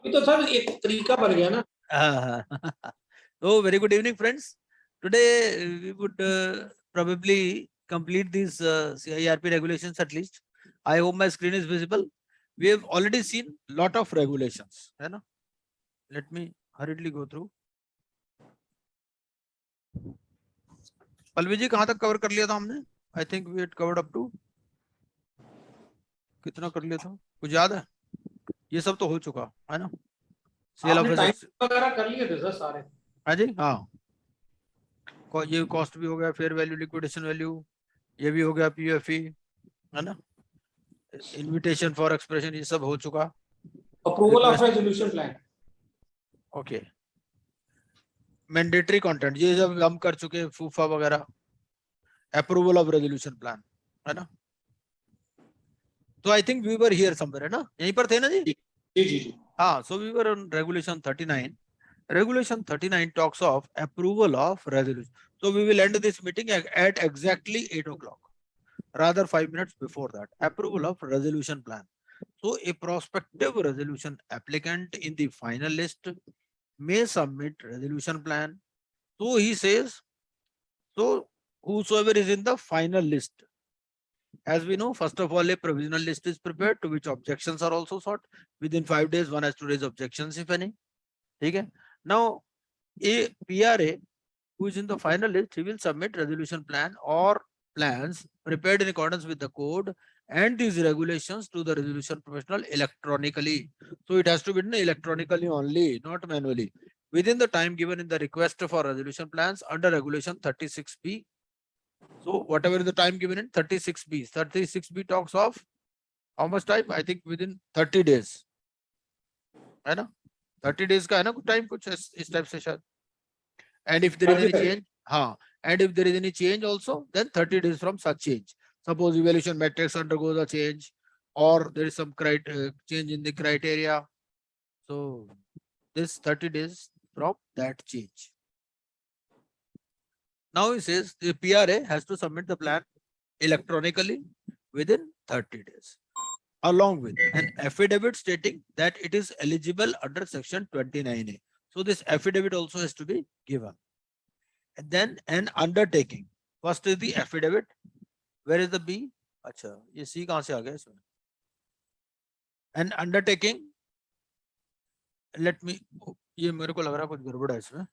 ये तो सर एक तरीका बन गया ना। So very good evening, friends. Today we would probably complete these CIRP regulations at least. I hope my screen is visible. We have already seen lot of regulations, है ना? Let me hurriedly go through. Pallavi ji कहाँ तक cover कर लिया था हमने? I think we had covered up to कितना कर लिया था? कुछ याद है? ये सब तो हो चुका है ना? आपने टाइम वगैरह कर लिए थे सर सारे? हाँ जी, हाँ। ये कॉस्ट भी हो गया, फेयर वैल्यू, लिक्विडेशन वैल्यू, ये भी हो गया, पीएफई, है ना? इनविटेशन फॉर एक्सप्रेशन, ये सब हो चुका। Approval of resolution plan, okay. Mandatory content ये जब हम कर चुके, फूफा वगैरह। अप्रूवल ऑफ रेजोल्यूशन प्लान, है ना? तो I think we were here somewhere, है ना? यहीं पर थे ना जी? जी जी जी। हाँ, so we were on regulation 39. Regulation 39 talks of approval of resolution. So we will end this meeting at exactly 8 o'clock. Rather 5 minutes before that. Approval of resolution plan. So a prospective resolution applicant in the final list may submit resolution plan. So he says, so whosoever is in the final list. As we know, first of all, a provisional list is prepared to which objections are also sought. Within 5 days, one has to raise objections, if any. Okay. Now, a PRA who is in the final list, he will submit resolution plan or plans prepared in accordance with the code and these regulations to the resolution professional electronically. So it has to be done electronically only, not manually, within the time given in the request for resolution plans under regulation 36B. So whatever is the time given in 36B, 36B talks of how much time? I think within 30 days, है ना? 30 days का है ना कुछ time, कुछ इस type से शायद. And if there is any change, and if there is any change also, then 30 days from such change. Suppose evaluation matrix undergoes a change, or there is some change in the criteria. So this 30 days from that change. Now he says the PRA has to submit the plan electronically within 30 days, along with an affidavit stating that it is eligible under section 29A. So this affidavit also has to be given. And then an undertaking. First is the affidavit. Where is the B? अच्छा, ये C कहाँ से आ गया इसमें? An undertaking. Let me. ये मेरे को लग रहा है कुछ गड़बड़ है इसमें.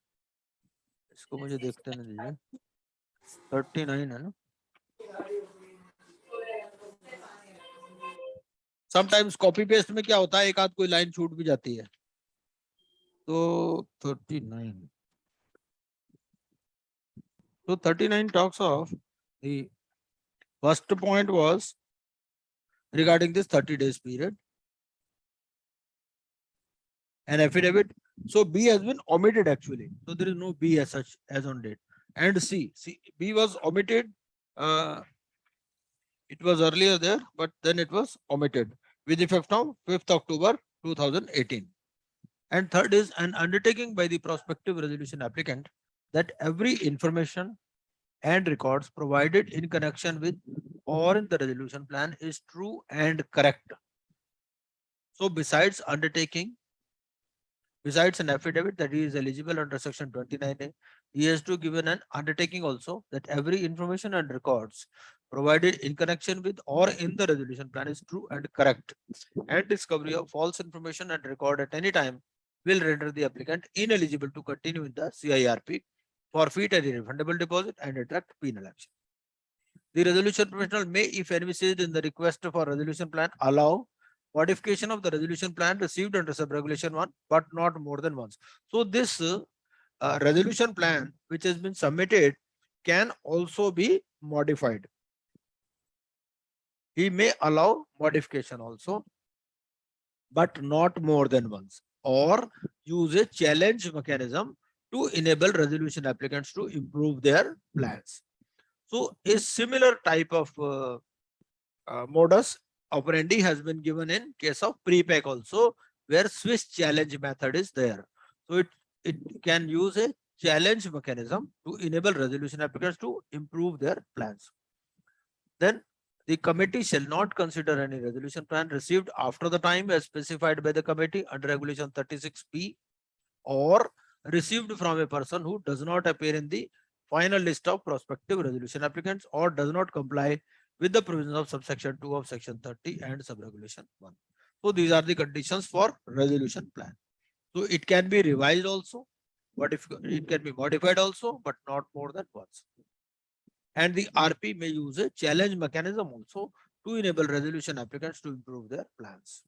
इसको मुझे देखते नहीं दीजिए. 39 है ना? Sometimes copy paste में क्या होता है, एक आध कोई लाइन छूट भी जाती है. तो 39. So 39 talks of the first point was regarding this 30 days period. An affidavit. So B has been omitted actually. So there is no B as such as on date. And C, B was omitted. It was earlier there, but then it was omitted with effect from 5th October 2018. And third is an undertaking by the prospective resolution applicant that every information and records provided in connection with or in the resolution plan is true and correct. So besides undertaking, besides an affidavit that he is eligible under section 29A, he has to give an undertaking also that every information and records provided in connection with or in the resolution plan is true and correct. And discovery of false information and record at any time will render the applicant ineligible to continue in the CIRP, forfeit any refundable deposit, and attract penal action. The resolution professional may, if envisaged in the request for resolution plan, allow modification of the resolution plan received under sub-regulation 1, but not more than once. So this resolution plan which has been submitted can also be modified. He may allow modification also, but not more than once, or use a challenge mechanism to enable resolution applicants to improve their plans. So a similar type of modus operandi has been given in case of pre-pack also, where Swiss challenge method is there. So it can use a challenge mechanism to enable resolution applicants to improve their plans. Then The committee shall not consider any resolution plan received after the time as specified by the committee under regulation 36B or received from a person who does not appear in the final list of prospective resolution applicants or does not comply with the provisions of subsection 2 of section 30 and subregulation 1. So these are the conditions for resolution plan. So it can be revised also, but if it can be modified also, but not more than once. And the RP may use a challenge mechanism also to enable resolution applicants to improve their plans.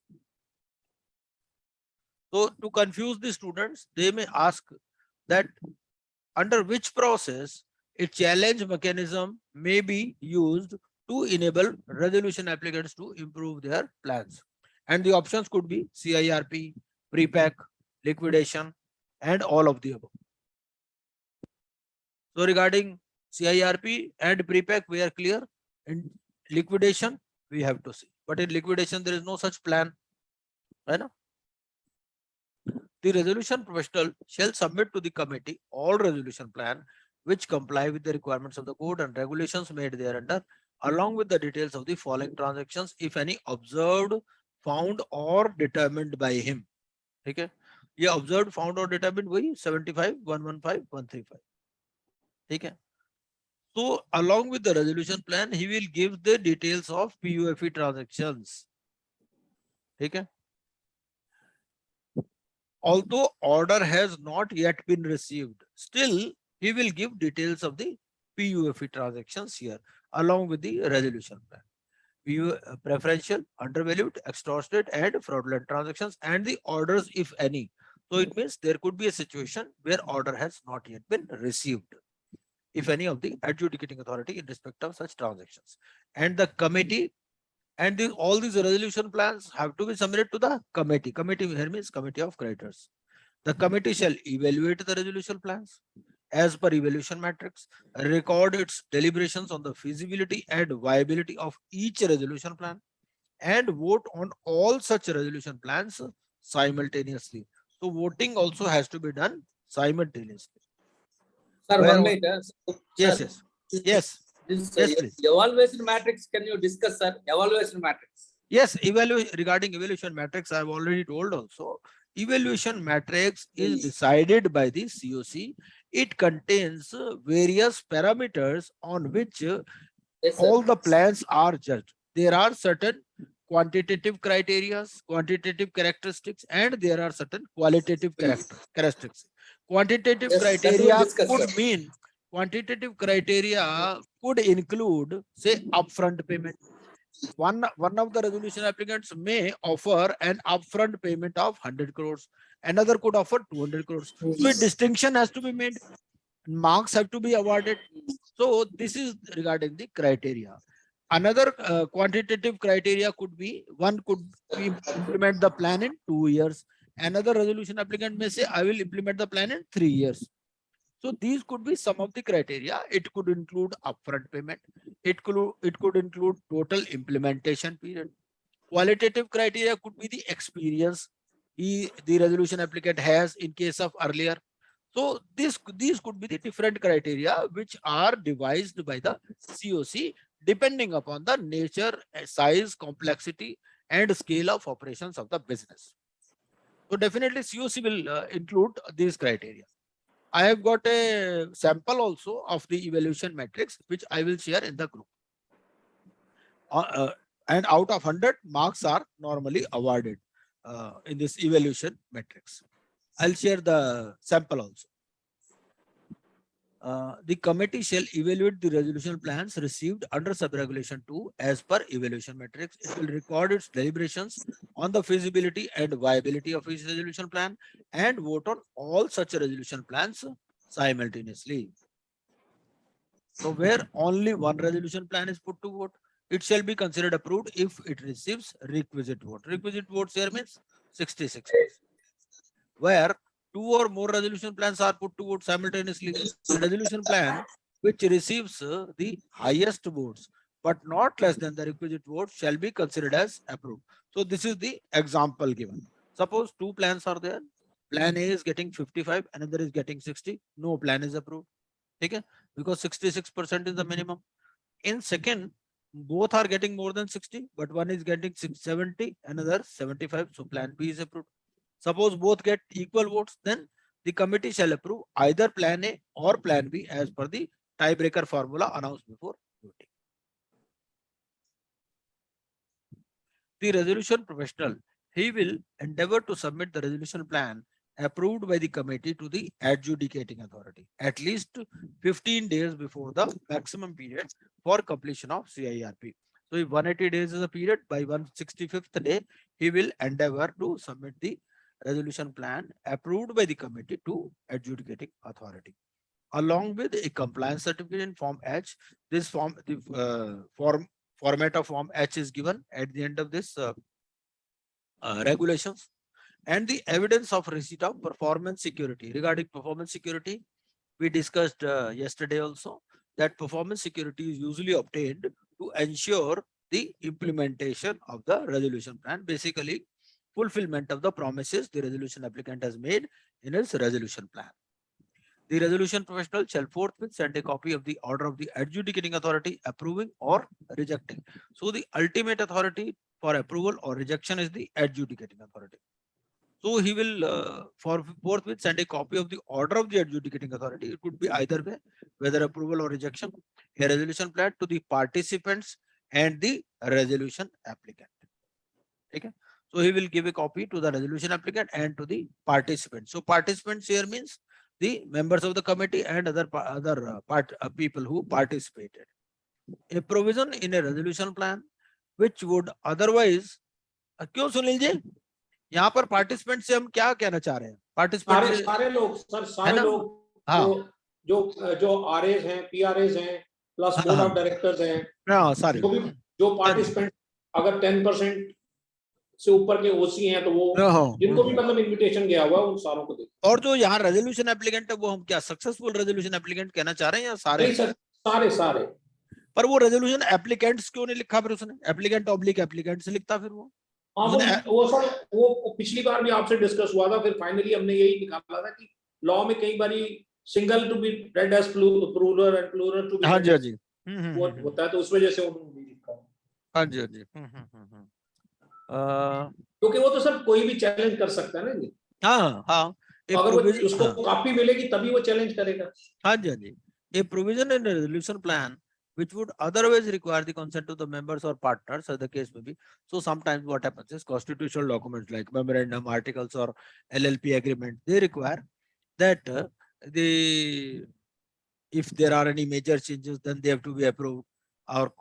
So to confuse the students, they may ask that under which process a challenge mechanism may be used to enable resolution applicants to improve their plans. And the options could be CIRP, pre-pack, liquidation, and all of the above. So regarding CIRP and pre-pack, we are clear. In liquidation, we have to see. But in liquidation, there is no such plan. Right? The resolution professional shall submit to the committee all resolution plan which comply with the requirements of the code and regulations made thereunder, along with the details of the following transactions, if any, observed, found, or determined by him. Okay? ये observed, found, or determined वही 75, 115, 135. ठीक है? So along with the resolution plan, he will give the details of PUFE transactions. ठीक है? Although order has not yet been received, still he will give details of the PUFE transactions here along with the resolution plan. Preferential, undervalued, extortionate, and fraudulent transactions and the orders, if any. So it means there could be a situation where order has not yet been received, if any, of the adjudicating authority in respect of such transactions. And the committee and all these resolution plans have to be submitted to the committee. Committee here means committee of creditors. The committee shall evaluate the resolution plans as per evaluation matrix, record its deliberations on the feasibility and viability of each resolution plan, and vote on all such resolution plans simultaneously. So voting also has to be done simultaneously. Sir, Where- 1 minute. Yes, Sir, yes, yes, This yes, please. evaluation matrix, can you discuss, sir? Evaluation matrix. Yes, regarding evaluation matrix, I have already told also. Evaluation matrix is decided by the COC. It contains various parameters on which Yes, sir. all the plans are judged. There are certain quantitative criteria, quantitative characteristics, and there are certain qualitative characteristics. Quantitative Yes, that we criteria discussed, could sir. mean quantitative criteria could include, say, upfront payment. One of the resolution applicants may offer an upfront payment of 100 crores. Another could offer 200 crores. So a distinction has to be made. Marks have to be awarded. So this is regarding the criteria. Another quantitative criteria could be, one could be implement the plan in 2 years. Another resolution applicant may say, I will implement the plan in 3 years. So these could be some of the criteria. It could include upfront payment. It could include total implementation period. Qualitative criteria could be the experience the resolution applicant has in case of earlier. So these could be the different criteria which are devised by the COC depending upon the nature, size, complexity, and scale of operations of the business. So definitely COC will include these criteria. I have got a sample also of the evaluation matrix, which I will share in the group. And out of 100, marks are normally awarded in this evaluation matrix. I'll share the sample also. The committee shall evaluate the resolution plans received under subregulation 2 as per evaluation matrix. It will record its deliberations on the feasibility and viability of each resolution plan and vote on all such resolution plans simultaneously. So where only one resolution plan is put to vote, it shall be considered approved if it receives requisite vote. Requisite votes here means 66%. Where two or more resolution plans are put to vote simultaneously, the resolution plan which receives the highest votes but not less than the requisite votes shall be considered as approved. So this is the example given. Suppose two plans are there. Plan A is getting 55, another is getting 60. No plan is approved. Okay? Because 66% is the minimum. In second, Both are getting more than 60, but one is getting 70, another 75. So plan B is approved. Suppose both get equal votes, then the committee shall approve either plan A or plan B as per the tiebreaker formula announced before voting. The resolution professional, he will endeavor to submit the resolution plan approved by the committee to the adjudicating authority at least 15 days before the maximum period for completion of CIRP. So if 180 days is a period, by 165th day, he will endeavor to submit the resolution plan approved by the committee to adjudicating authority along with a compliance certificate in Form H. This form, the format of Form H is given at the end of this regulations, and the evidence of receipt of performance security. Regarding performance security, we discussed yesterday also that performance security is usually obtained to ensure the implementation of the resolution plan, basically fulfillment of the promises the resolution applicant has made in his resolution plan. The resolution professional shall forthwith send a copy of the order of the adjudicating authority approving or rejecting. So the ultimate authority for approval or rejection is the adjudicating authority. So he will forthwith send a copy of the order of the adjudicating authority. It could be either way, whether approval or rejection, a resolution plan to the participants and the resolution applicant. Okay. So he will give a copy to the resolution applicant and to the participants. So participants here means the members of the committee and other people who participated. A provision in a resolution plan which would otherwise, क्यों सुनील जी यहाँ पर participant से हम क्या कहना चाह रहे हैं? पार्टिसिपेंट सारे सारे लोग सर, सारे लोग हाँ जो आरएस हैं, पीआरएस हैं, प्लस बोर्ड ऑफ डायरेक्टर्स हैं, हाँ सारे जो पार्टिसिपेंट अगर 10% से ऊपर के ओसी हैं तो वो जिनको भी मतलब इनविटेशन गया हुआ है उन सारों को देखो। और जो यहाँ रेजोल्यूशन एप्लीकेंट है वो हम क्या सक्सेसफुल रेजोल्यूशन एप्लीकेंट कहना चाह रहे हैं या सारे? नहीं सर, सारे सारे। पर वो रेजोल्यूशन एप्लीकेंट्स क्यों नहीं लिखा फिर उसने? एप्लीकेंट ऑब्लिक एप्लीकेंट से लिखता फिर वो। वो सर वो पिछली बार भी आपसे डिस्कस हुआ था, फिर फाइनली हमने यही निकाला था कि लॉ में कई बारी single to be read as plural and plural to be, हाँ जी हाँ जी, वो होता है तो उस वजह से उन्होंने नहीं लिखा। हाँ जी हाँ जी, क्योंकि वो तो सर कोई भी चैलेंज कर सकता है ना जी। हाँ हाँ, अगर उसको कॉपी मिलेगी तभी वो चैलेंज करेगा। हाँ जी हाँ जी, a provision in a resolution plan which would otherwise require the consent of the members or partners as the case may be. So sometimes what happens is constitutional documents like memorandum, articles or LLP agreement, they require that if there are any major changes, then they have to be approved, or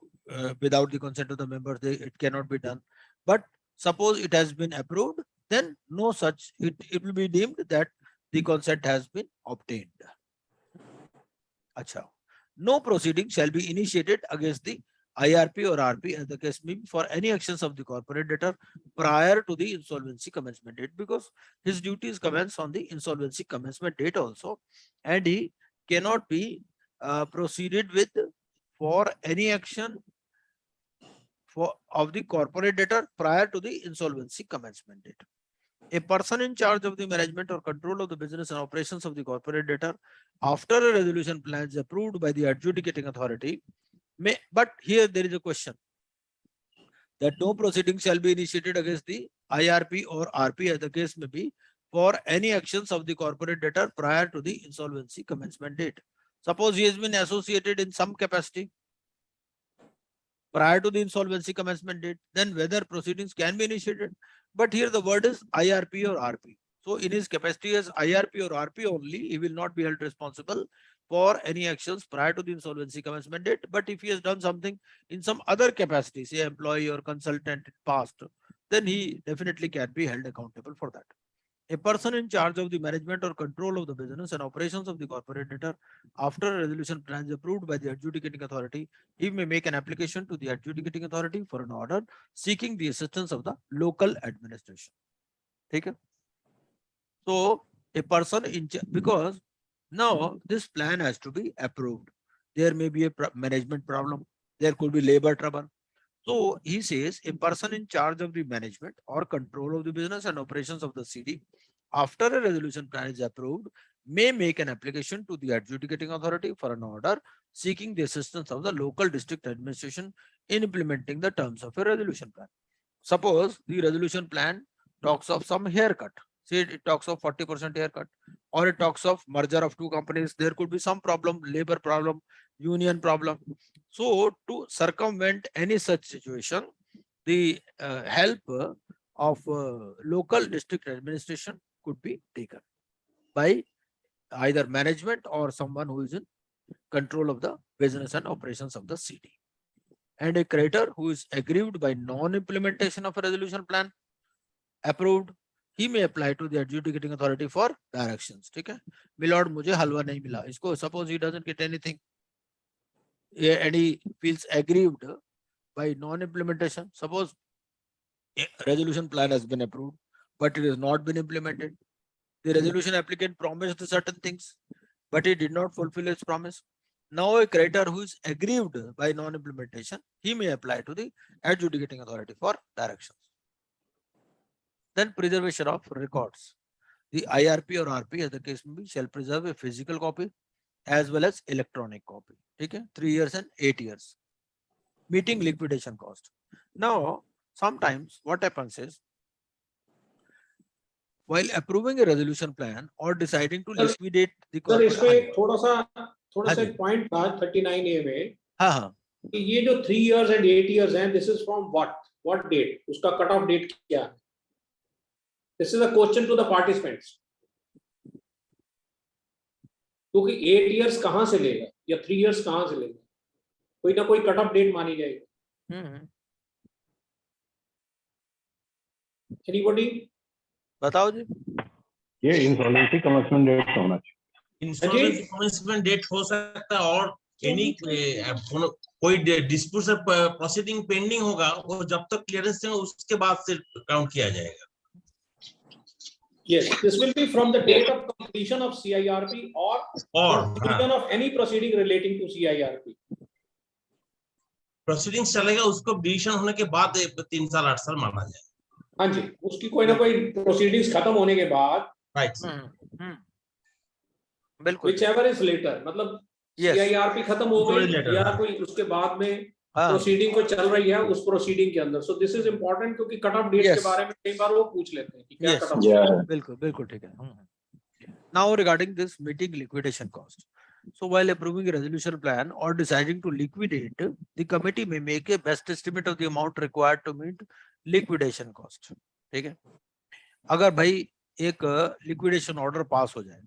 without the consent of the members, it cannot be done. But suppose it has been approved, then no such, it will be deemed that the consent has been obtained. Acha. No proceeding shall be initiated against the IRP or RP as the case may be for any actions of the corporate debtor prior to the insolvency commencement date, because his duties commence on the insolvency commencement date also, and he cannot be proceeded with for any action of the corporate debtor prior to the insolvency commencement date. A person in charge of the management or control of the business and operations of the corporate debtor after a resolution plan is approved by the adjudicating authority may, but here there is a question that no proceeding shall be initiated against the IRP or RP as the case may be for any actions of the corporate debtor prior to the insolvency commencement date. Suppose he has been associated in some capacity prior to the insolvency commencement date, then whether proceedings can be initiated. But here the word is IRP or RP. So in his capacity as IRP or RP only, he will not be held responsible for any actions prior to the insolvency commencement date. But if he has done something in some other capacity, say employee or consultant in past, then he definitely can be held accountable for that. A person in charge of the management or control of the business and operations of the corporate debtor after a resolution plan is approved by the adjudicating authority, he may make an application to the adjudicating authority for an order seeking the assistance of the local administration. Okay? So a person in because now this plan has to be approved. There may be a management problem. There could be labor trouble. So he says a person in charge of the management or control of the business and operations of the CD after a resolution plan is approved may make an application to the adjudicating authority for an order seeking the assistance of the local district administration in implementing the terms of a resolution plan. Suppose the resolution plan talks of some haircut. Say it talks of 40% haircut, or it talks of merger of two companies. There could be some problem, labor problem, union problem. So to circumvent any such situation, the help of local district administration could be taken by either management or someone who is in control of the business and operations of the city. And a creditor who is aggrieved by non-implementation of a resolution plan approved, he may apply to the adjudicating authority for directions. ठीक है, milord मुझे हलवा नहीं मिला, इसको suppose he doesn't get anything and he feels aggrieved by non-implementation. Suppose a resolution plan has been approved, but it has not been implemented. The resolution applicant promised certain things, but he did not fulfill his promise. Now a creditor who is aggrieved by non-implementation, he may apply to the adjudicating authority for directions. Then preservation of records. The IRP or RP, as the case may be, shall preserve a physical copy as well as electronic copy. Okay, 3 years and 8 years. Meeting liquidation cost. Now, sometimes what happens is, while approving a resolution plan or deciding to Sir, liquidate the sir corporate, इसमें थोड़ा सा हाँ जी। Point था 39A में हाँ हाँ कि ये जो 3 years and 8 years हैं, this is from what date, उसका कट ऑफ डेट क्या है? This is a question to the participants. क्योंकि 8 years कहाँ से लेगा या 3 years कहाँ से लेगा, कोई ना कोई कट ऑफ डेट मानी जाएगी. Anybody? बताओ जी. ये इंसॉल्वेंसी कमेंसमेंट डेट होना चाहिए. इंस्टॉलमेंट कमेंसमेंट डेट हो सकता है और एनी कोई डिस्प्यूट से प्रोसीडिंग पेंडिंग होगा, वो जब तक क्लियरेंस है उसके बाद से काउंट किया जाएगा. Yes, this will be from the date of completion of CIRP or completion of any proceeding relating to CIRP. Proceedings चलेगा, उसको डिसीजन होने के बाद 3 साल 8 साल माना जाए. हाँ जी, उसकी कोई ना कोई प्रोसीडिंग्स खत्म होने के बाद, राइट, बिल्कुल. whichever is later, मतलब Yes. CIRP खत्म हो Whichever गई later. या कोई उसके बाद में हाँ. प्रोसीडिंग को चल रही है उस प्रोसीडिंग के अंदर. सो दिस इज इंपॉर्टेंट क्योंकि कट ऑफ डेट Yes. के बारे में कई बार वो पूछ लेते हैं कि क्या Yes. Cut off. Yeah. बिल्कुल बिल्कुल ठीक है. Now regarding this meeting liquidation cost. So while approving a resolution plan or deciding to liquidate, the committee may make a best estimate of the amount required to meet liquidation cost. ठीक है, अगर भाई एक liquidation order pass हो जाए,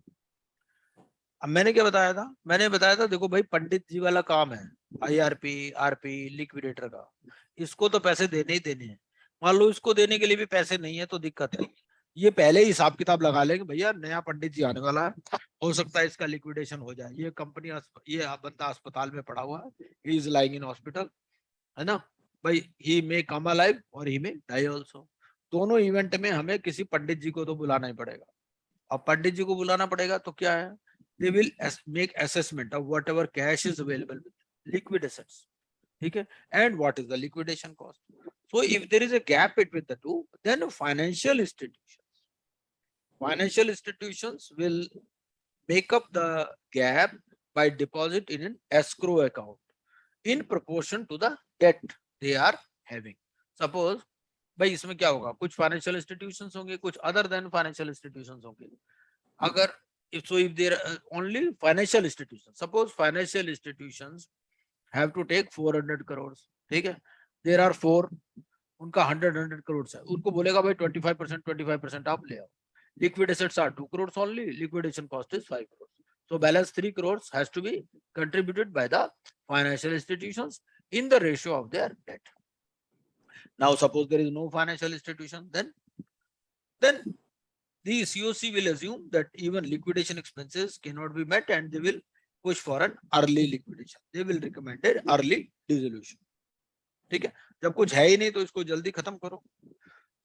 अब मैंने क्या बताया था, मैंने बताया था देखो भाई पंडित जी वाला काम है, IRP RP लिक्विडेटर का, इसको तो पैसे देने ही देने हैं. मान लो इसको देने के लिए भी पैसे नहीं है तो दिक्कत है. ये पहले ही हिसाब किताब लगा लेंगे, भैया नया पंडित जी आने वाला है, हो सकता है इसका लिक्विडेशन हो जाए, ये कंपनी ये बंदा अस्पताल में पड़ा हुआ है, he is lying in hospital, है ना भाई, ही मे कम अलाइव और ही मे डाई आल्सो. दोनों इवेंट में हमें किसी पंडित जी को तो बुलाना ही पड़ेगा. अब पंडित जी को बुलाना पड़ेगा तो क्या है, they will make assessment of whatever cash is available with liquid assets. Okay, and what is the liquidation cost. So if there is a gap between the two, then financial institutions will make up the gap by deposit in an escrow account in proportion to the debt they are having. Suppose भाई इसमें क्या होगा, कुछ financial institutions होंगे, कुछ other than financial institutions होंगे. अगर if there are only financial institutions, suppose financial institutions have to take 400 crores, ठीक है, there are 4, उनका 100 crores है, उनको बोलेगा भाई 25% आप ले आओ. Liquid assets are 2 crores only, liquidation cost is 5 crores. So balance 3 crores has to be contributed by the financial institutions in the ratio of their debt. Now suppose there is no financial institution, then the COC will assume that even liquidation expenses cannot be met and they will push for an early liquidation. They will recommend an early dissolution. ठीक है, जब कुछ है ही नहीं तो इसको जल्दी खत्म करो.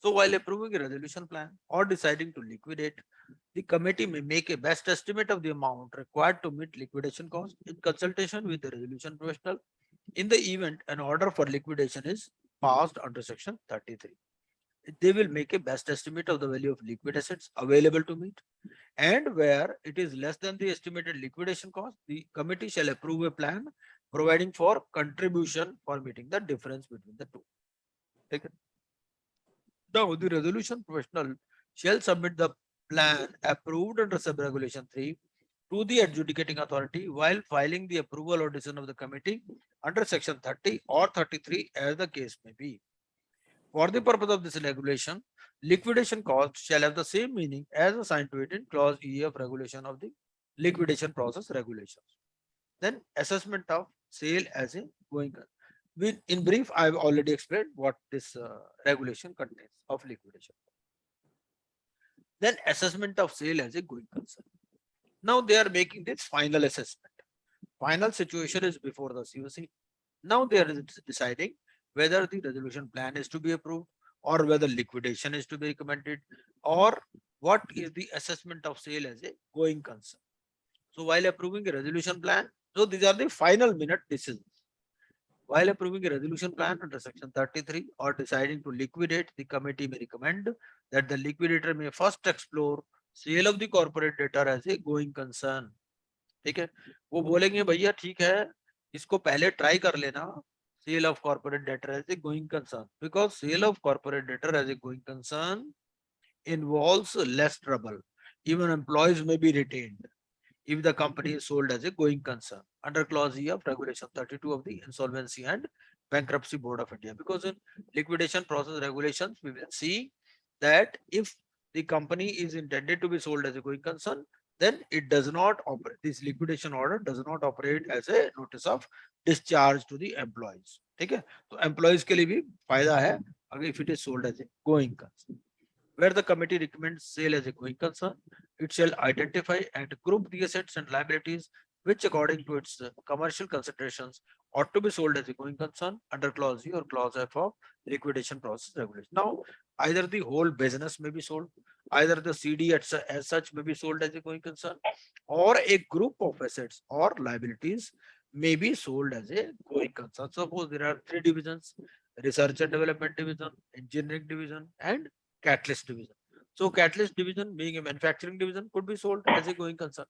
So while approving a resolution plan or deciding to liquidate, the committee may make a best estimate of the amount required to meet liquidation cost in consultation with the resolution professional in the event an order for liquidation is passed under section 33. They will make a best estimate of the value of liquid assets available to meet, and where it is less than the estimated liquidation cost, the committee shall approve a plan providing for contribution for meeting the difference between the two. Okay. Now, the resolution professional shall submit the plan approved under sub-regulation 3 to the adjudicating authority while filing the approval or decision of the committee under section 30 or 33 as the case may be. For the purpose of this regulation, liquidation cost shall have the same meaning as assigned to it in clause E of regulation of the liquidation process regulations. Then assessment of sale as a going concern. In brief, I have already explained what this regulation contains of liquidation. Then assessment of sale as a going concern. Now they are making this final assessment. Final situation is before the COC. Now they are deciding whether the resolution plan is to be approved or whether liquidation is to be recommended or what is the assessment of sale as a going concern. So while approving a resolution plan, so these are the final minute decisions. While approving a resolution plan under section 33 or deciding to liquidate, the committee may recommend that the liquidator may first explore sale of the corporate debtor as a going concern. ठीक है, वो बोलेंगे भैया ठीक है, इसको पहले try कर लेना, sale of corporate debtor as a going concern, because sale of corporate debtor as a going concern involves less trouble. Even employees may be retained if the company is sold as a going concern under clause E of regulation 32 of the Insolvency and Bankruptcy Board of India. Because in liquidation process regulations, we will see that if the company is intended to be sold as a going concern, then it does not operate. This liquidation order does not operate as a notice of discharge to the employees. ठीक है, तो employees के लिए भी फायदा है अगर if it is sold as a going concern. Where the committee recommends sale as a going concern, it shall identify and group the assets and liabilities which according to its commercial considerations ought to be sold as a going concern under clause E or clause F of liquidation process regulation. Now, either the whole business may be sold, either the CD as such may be sold as a going concern, or a group of assets or liabilities may be sold as a going concern. Suppose there are three divisions: research and development division, engineering division, and catalyst division. So catalyst division being a manufacturing division could be sold as a going concern.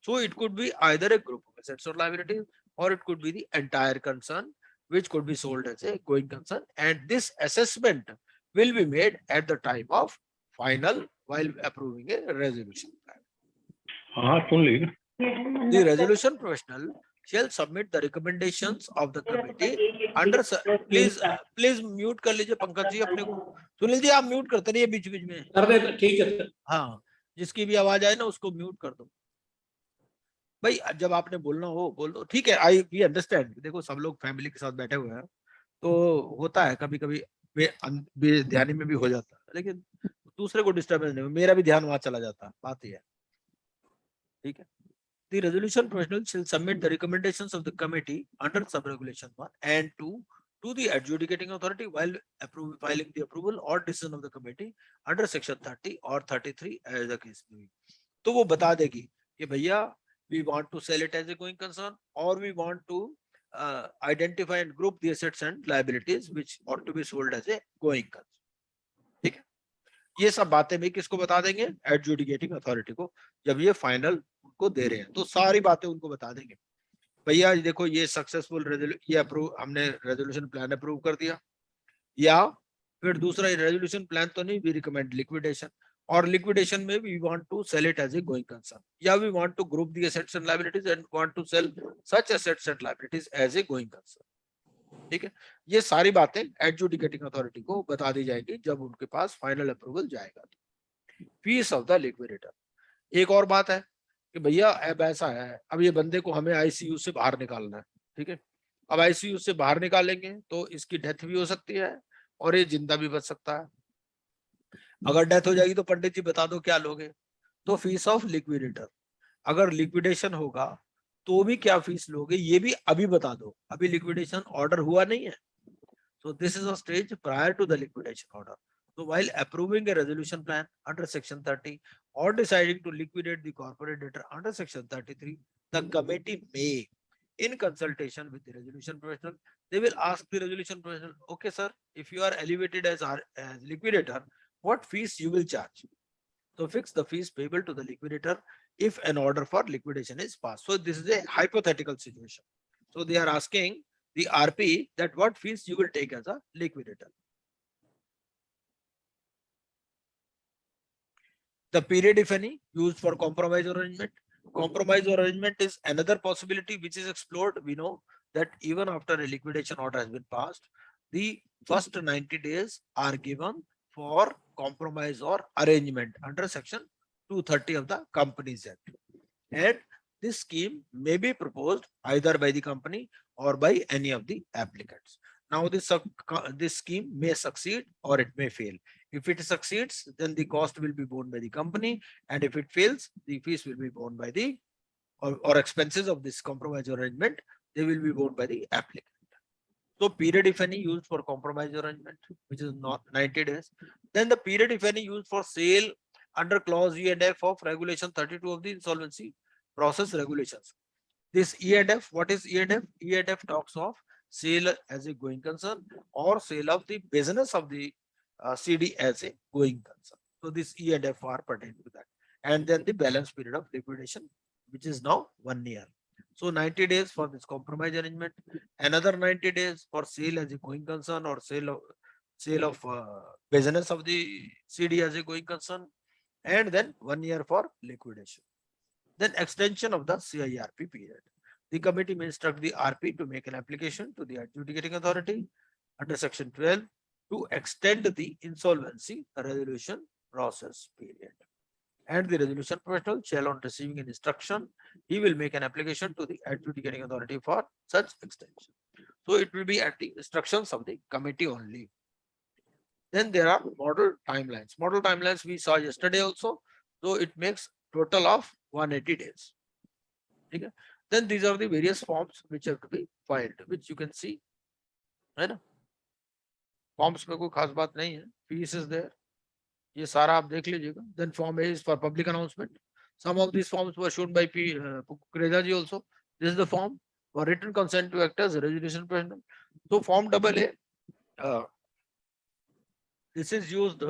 So it could be either a group of assets or liabilities, or it could be the entire concern which could be sold as a going concern. And this assessment will be made at the time of final while approving a resolution plan. हाँ सुन ली. The resolution professional shall submit the recommendations of the committee under please mute कर लीजिए पंकज जी अपने को. सुनील जी आप mute करते रहिए बीच बीच में. कर दे, ठीक है सर. हाँ, जिसकी भी आवाज आए ना उसको म्यूट कर दो भाई. जब आपने बोलना हो बोल दो. ठीक है, आई वी अंडरस्टैंड. देखो सब लोग फैमिली के साथ बैठे हुए हैं तो होता है कभी कभी बेध्यानी में भी हो जाता है, लेकिन दूसरे को डिस्टर्बेंस नहीं, मेरा भी ध्यान वहां चला जाता है. बात ही है. ठीक है. The resolution professional shall submit the recommendations of the committee under sub-regulation 1 and 2 to the adjudicating authority while filing the approval or decision of the committee under section 30 or 33 as the case may be. तो वो बता देगी कि भैया we want to sell it as a going concern or we want to identify and group the assets and liabilities which ought to be sold as a going concern. ठीक है, ये सब बातें भी किसको बता देंगे? एडजुडिकेटिंग अथॉरिटी को. जब ये फाइनल को दे रहे हैं तो सारी बातें उनको बता देंगे. भैया देखो ये सक्सेसफुल ये अप्रूव, हमने रेजोल्यूशन प्लान अप्रूव कर दिया, या फिर दूसरा रेजोल्यूशन प्लान तो नहीं, वी रिकमेंड लिक्विडेशन, और लिक्विडेशन में we want to sell it as a going concern, या we want to group the assets and liabilities and want to sell such assets and liabilities as a going concern. ठीक है, ये सारी बातें adjudicating authority को बता दी जाएगी जब उनके पास फाइनल अप्रूवल जाएगा. Fees of the liquidator. एक और बात है कि भैया अब ऐसा है, अब ये बंदे को हमें आईसीयू से बाहर निकालना है. ठीक है, अब आईसीयू से बाहर निकालेंगे तो इसकी डेथ भी हो सकती है और ये जिंदा भी बच सकता है. अगर डेथ हो जाएगी तो पंडित जी बता दो क्या लोगे? तो फीस ऑफ लिक्विडेटर. अगर लिक्विडेशन होगा तो भी क्या फीस लोगे ये भी अभी बता दो. अभी लिक्विडेशन ऑर्डर हुआ नहीं है, so this is a stage prior to the liquidation order. So while approving a resolution plan under section 30 or deciding to liquidate the corporate debtor under section 33, the committee may, in consultation with the resolution professional, they will ask the resolution professional, okay sir, if you are elevated as liquidator, what fees you will charge? So fix the fees payable to the liquidator if an order for liquidation is passed. So this is a hypothetical situation. So they are asking the RP that what fees you will take as a liquidator. The period, if any, used for compromise or arrangement. Compromise or arrangement is another possibility which is explored. We know that even after a liquidation order has been passed, the first 90 days are given for compromise or arrangement under section 230 of the Companies Act. And this scheme may be proposed either by the company or by any of the applicants. Now this scheme may succeed or it may fail. If it succeeds, then the cost will be borne by the company, and if it fails, the fees will be borne by the or expenses of this compromise arrangement, they will be borne by the applicant. So period, if any, used for compromise arrangement, which is not 90 days. Then the period, if any, used for sale under clause E and F of regulation 32 of the insolvency process regulations. This E and F, what is E and F? E and F talks of sale as a going concern or sale of the business of the CD as a going concern. So this E and F are pertaining to that. And then the balance period of liquidation, which is now 1 year. So 90 days for this compromise arrangement, another 90 days for sale as a going concern or sale of business of the CD as a going concern, and then 1 year for liquidation. Then extension of the CIRP period. The committee may instruct the RP to make an application to the adjudicating authority under section 12 to extend the insolvency resolution process period. And the resolution professional shall, on receiving an instruction, he will make an application to the adjudicating authority for such extension. So it will be at the instructions of the committee only. Then there are model timelines. Model timelines we saw yesterday also. So it makes total of 180 days. Okay. Then these are the various forms which have to be filed, which you can see. Right? Forms में कोई खास बात नहीं है. Fees is there. ये सारा आप देख लीजिएगा. Then form A is for public announcement. Some of these forms were shown by P. Kukreda ji also. This is the form for written consent to act as a resolution professional. So form AA, this is used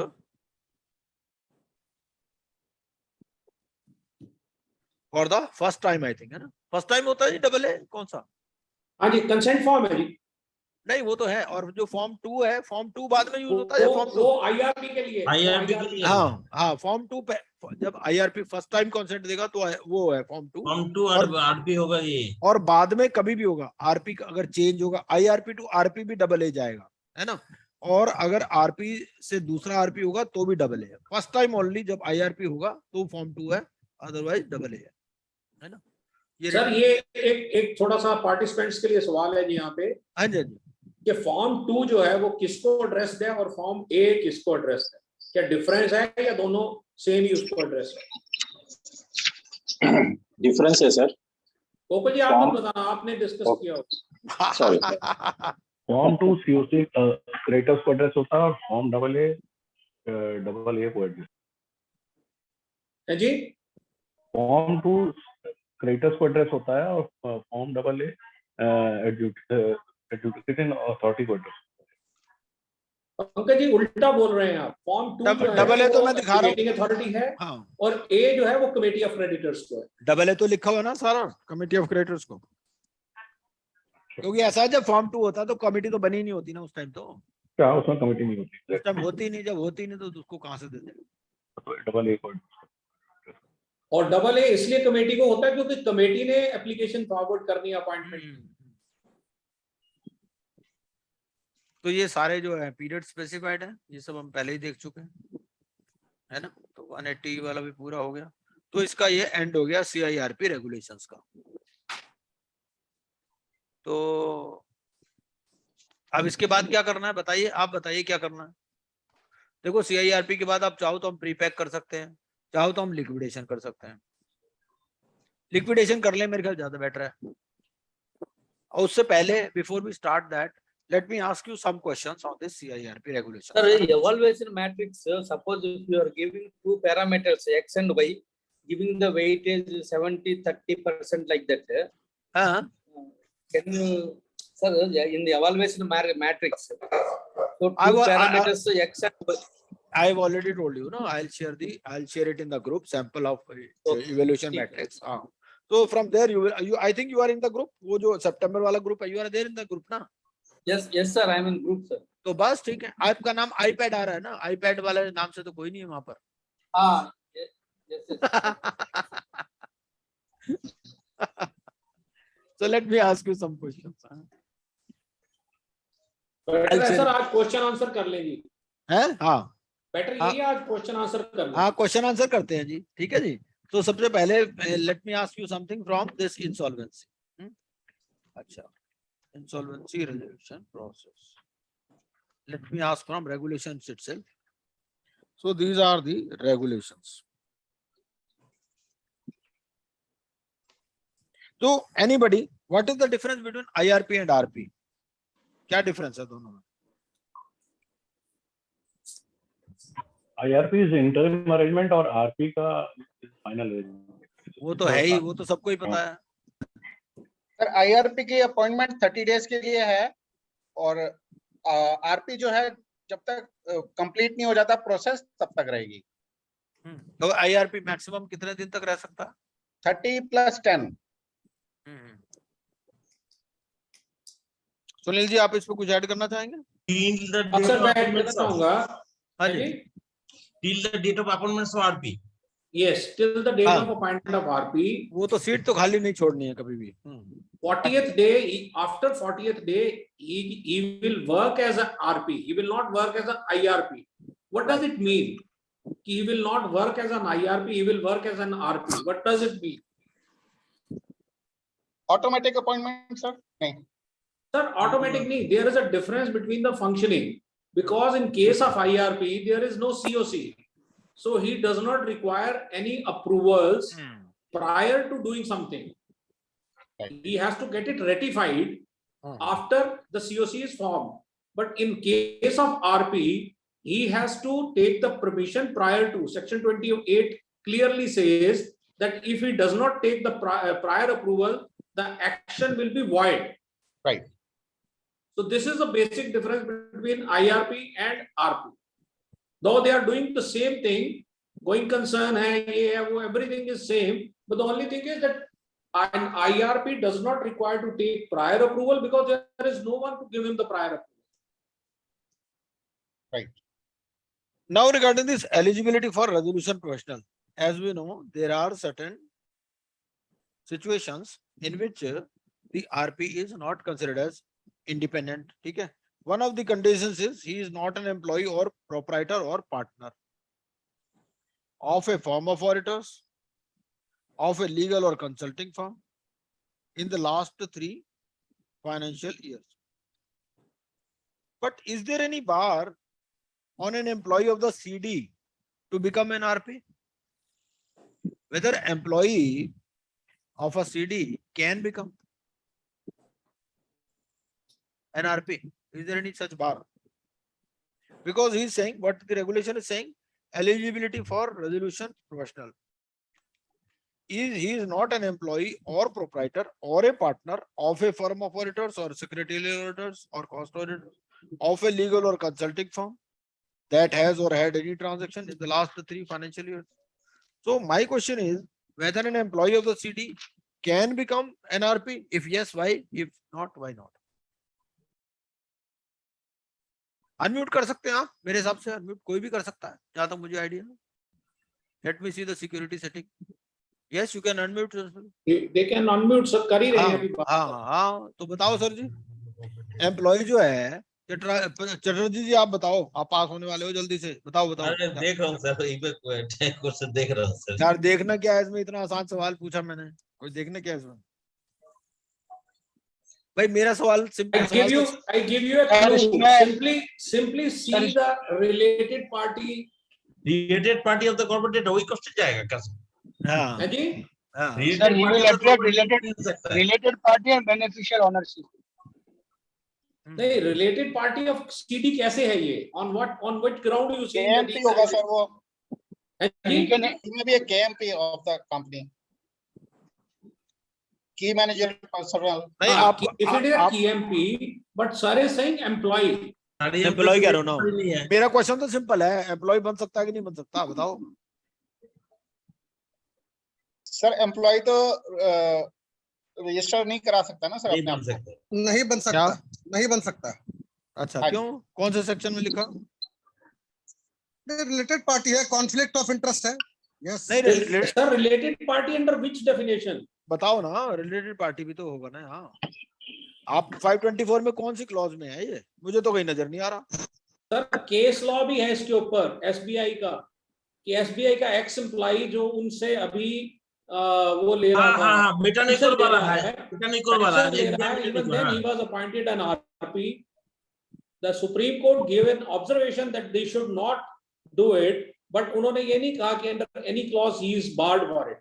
for the first time, I think, है ना? First time होता है जी AA कौन सा? हाँ जी, consent form है जी. नहीं वो तो है, और जो फॉर्म 2 है, फॉर्म 2 बाद में यूज होता है फॉर्म 2. वो IRP के लिए. IRP के लिए. हाँ, फॉर्म 2 पे जब IRP फर्स्ट टाइम कंसेंट देगा तो वो है फॉर्म 2. फॉर्म 2 और RP होगा ये. और बाद में कभी भी होगा RP अगर चेंज होगा, IRP टू RP भी AA जाएगा, है ना? और अगर RP से दूसरा RP होगा तो भी AA है. फर्स्ट टाइम ओनली जब IRP होगा तो फॉर्म 2 है, अदरवाइज AA है ना? सर ये एक थोड़ा सा पार्टिसिपेंट्स के लिए सवाल है जी यहाँ पे. हाँ जी कि फॉर्म 2 जो है वो किसको एड्रेस्ड है और फॉर्म A किसको एड्रेस्ड है? क्या डिफरेंस है या दोनों सेम ही उसको एड्रेस है? डिफरेंस है सर. गोकुल जी आप बताना, आपने डिस्कस किया हो. सॉरी. फॉर्म 2 COC क्रेडिटर्स को एड्रेस होता है और फॉर्म AA को एड्रेस है जी. फॉर्म 2 क्रेडिटर्स को एड्रेस होता है और फॉर्म AA एडजुडिकेटिंग अथॉरिटी को एड्रेस. पंकज जी उल्टा बोल रहे हैं आप. फॉर्म 2 जो है AA तो मैं दिखा रहा हूँ अथॉरिटी है. हाँ. और A जो है वो कमेटी ऑफ क्रेडिटर्स को है. AA तो लिखा हुआ ना सारा कमेटी ऑफ क्रेडिटर्स को, क्योंकि ऐसा है जब फॉर्म 2 होता है तो कमेटी तो बनी नहीं होती ना उस टाइम. तो क्या उसमें कमेटी नहीं होती? उस टाइम होती नहीं, जब होती नहीं तो उसको कहां से देते? तो AA को. और AA इसलिए कमेटी को होता है क्योंकि कमेटी ने एप्लीकेशन फॉरवर्ड करनी है अपॉइंटमेंट. तो ये सारे जो है पीरियड स्पेसिफाइड है, ये सब हम पहले ही देख चुके हैं, है ना? तो 180 वाला भी पूरा हो गया. तो इसका ये एंड हो गया CIRP रेगुलेशंस का. तो अब इसके बाद क्या करना है बताइए, आप बताइए क्या करना है. देखो CIRP के बाद आप चाहो तो हम प्रीपैक कर सकते हैं, चाहो तो हम लिक्विडेशन कर सकते हैं. लिक्विडेशन कर ले मेरे ख्याल ज्यादा बेटर है. और उससे पहले before we start that, let me ask you some questions on this CIRP regulation. Sir, evaluation matrix, suppose if you are giving two parameters X and Y, giving the weightage 70-30% like that, can you, sir, in the evaluation matrix, so two parameters X and Y. I've already told you, no, I'll share it in the group sample of evaluation matrix. So from there I think you are in the group. वो जो September वाला group है, you are there in the group ना? Yes, sir, I am in group, sir. तो बस ठीक है. आपका नाम iPad आ रहा है ना? iPad वाले नाम से तो कोई नहीं है वहाँ पर. Ah, yes. So let me ask you some questions. Better है सर आज क्वेश्चन आंसर कर लेंगे. हैं? हाँ. बेटर यही है आज क्वेश्चन आंसर कर लें. हाँ, क्वेश्चन आंसर करते हैं जी. ठीक है जी. तो सबसे पहले let me ask you something from this insolvency. अच्छा, insolvency resolution process. Let me ask from regulations itself. So these are the regulations. So anybody, what is the difference between IRP and RP? क्या difference है दोनों में? IRP is interim arrangement और RP का final arrangement. वो तो है ही, वो तो सबको ही पता है. सर IRP की अपॉइंटमेंट 30 डेज के लिए है और RP जो है जब तक कंप्लीट नहीं हो जाता प्रोसेस तब तक रहेगी. तो IRP मैक्सिमम कितने दिन तक रह सकता है? 30+10. सुनील जी, आप इस पे कुछ ऐड करना चाहेंगे? सर मैं ऐड करना चाहूंगा. हाँ जी. Till the date of appointments of RP. Yes, till the date हाँ. of appointment of RP. वो तो सीट तो खाली नहीं छोड़नी है कभी भी. 40th day, after 40th day, he will work as a RP. He will not work as an IRP. What does it mean? He will not work as an IRP. He will work as an RP. What does it mean? Automatic appointment sir नहीं. Sir, automatic nahi. There is a difference between the functioning because in case of IRP, there is no COC. So he does not require any approvals prior to doing something. He has to get it ratified after the COC is formed. But in case of RP, he has to take the permission prior to. Section 28 clearly says that if he does not take the prior approval, the action will be void. Right. So this is the basic difference between IRP and RP. Though they are doing the same thing, going concern hai, ye hai, wo, everything is same. But the only thing is that an IRP does not require to take prior approval because there is no one to give him the prior approval. Right. Now regarding this eligibility for resolution professional, as we know, there are certain situations in which the RP is not considered as independent. ठीक है? One of the conditions is he is not an employee or proprietor or partner of a firm of auditors, of a legal or consulting firm in the last 3 financial years. But is there any bar on an employee of the CD to become an RP? Whether employee of a CD can become an RP? Is there any such bar? Because he is saying, what the regulation is saying, eligibility for resolution professional. He is not an employee or proprietor or a partner of a firm of auditors or secretarial auditors or cost auditors of a legal or consulting firm that has or had any transaction in the last 3 financial years. So my question is whether an employee of the CD can become an RP. If yes, why? If not, why not? Unmute कर सकते हैं आप, मेरे हिसाब से unmute कोई भी कर सकता है जहां तक मुझे आइडिया है. Let me see the security setting. Yes, you can unmute. They can unmute sir. कर ही रहे हैं अभी. हाँ, तो बताओ सर जी. एम्प्लॉय जो है चटर्जी जी, आप बताओ, आप पास होने वाले हो, जल्दी से बताओ. अरे देख रहा हूँ सर, क्वेश्चन देख रहा हूँ सर. यार देखना क्या है इसमें, इतना आसान सवाल पूछा मैंने, कोई देखना क्या है इसमें? भाई मेरा सवाल simple. I give you a clue. Simply see the related party. Related party of the corporate वही क्वेश्चन जाएगा कैसे? हाँ है जी. Sir, he will address related party and beneficial ownership. नहीं, related party of CD कैसे है ये? On what ground you say? KMP होगा सर वो. है He ji. may be a KMP of the company. Key manager personnel. नहीं, हाँ, आप if it is a KMP, but sir is saying employee. Employ कह रहे हो ना. मेरा क्वेश्चन तो सिंपल है, एम्प्लॉय बन सकता है कि नहीं बन सकता, बताओ. सर एम्प्लॉय तो रजिस्टर नहीं करा सकता ना सर नहीं अपने बन आप को? सकते। नहीं बन सकता, नहीं बन सकता। अच्छा, हाँ जी। क्यों? कौन से सेक्शन में लिखा? रिलेटेड पार्टी है, कॉन्फ्लिक्ट ऑफ इंटरेस्ट है। यस नहीं, sir related party under which definition? बताओ ना, रिलेटेड पार्टी भी तो होगा ना। हाँ, आप 524 में कौन सी क्लॉज में है ये? मुझे तो कहीं नजर नहीं आ रहा। सर केस लॉ भी है इसके ऊपर एसबीआई का, कि एसबीआई का एक्स एम्प्लॉई जो उनसे अभी वो ले रहा हाँ था, हाँ हाँ, मेटानिकल पेंशन ले वाला रहा है, मेटानिकल वाला पेंशन ले रहा है, even then he was appointed an RP. The Supreme Court gave an observation that they should not do it, but उन्होंने ये नहीं कहा कि under any clause he is barred for it.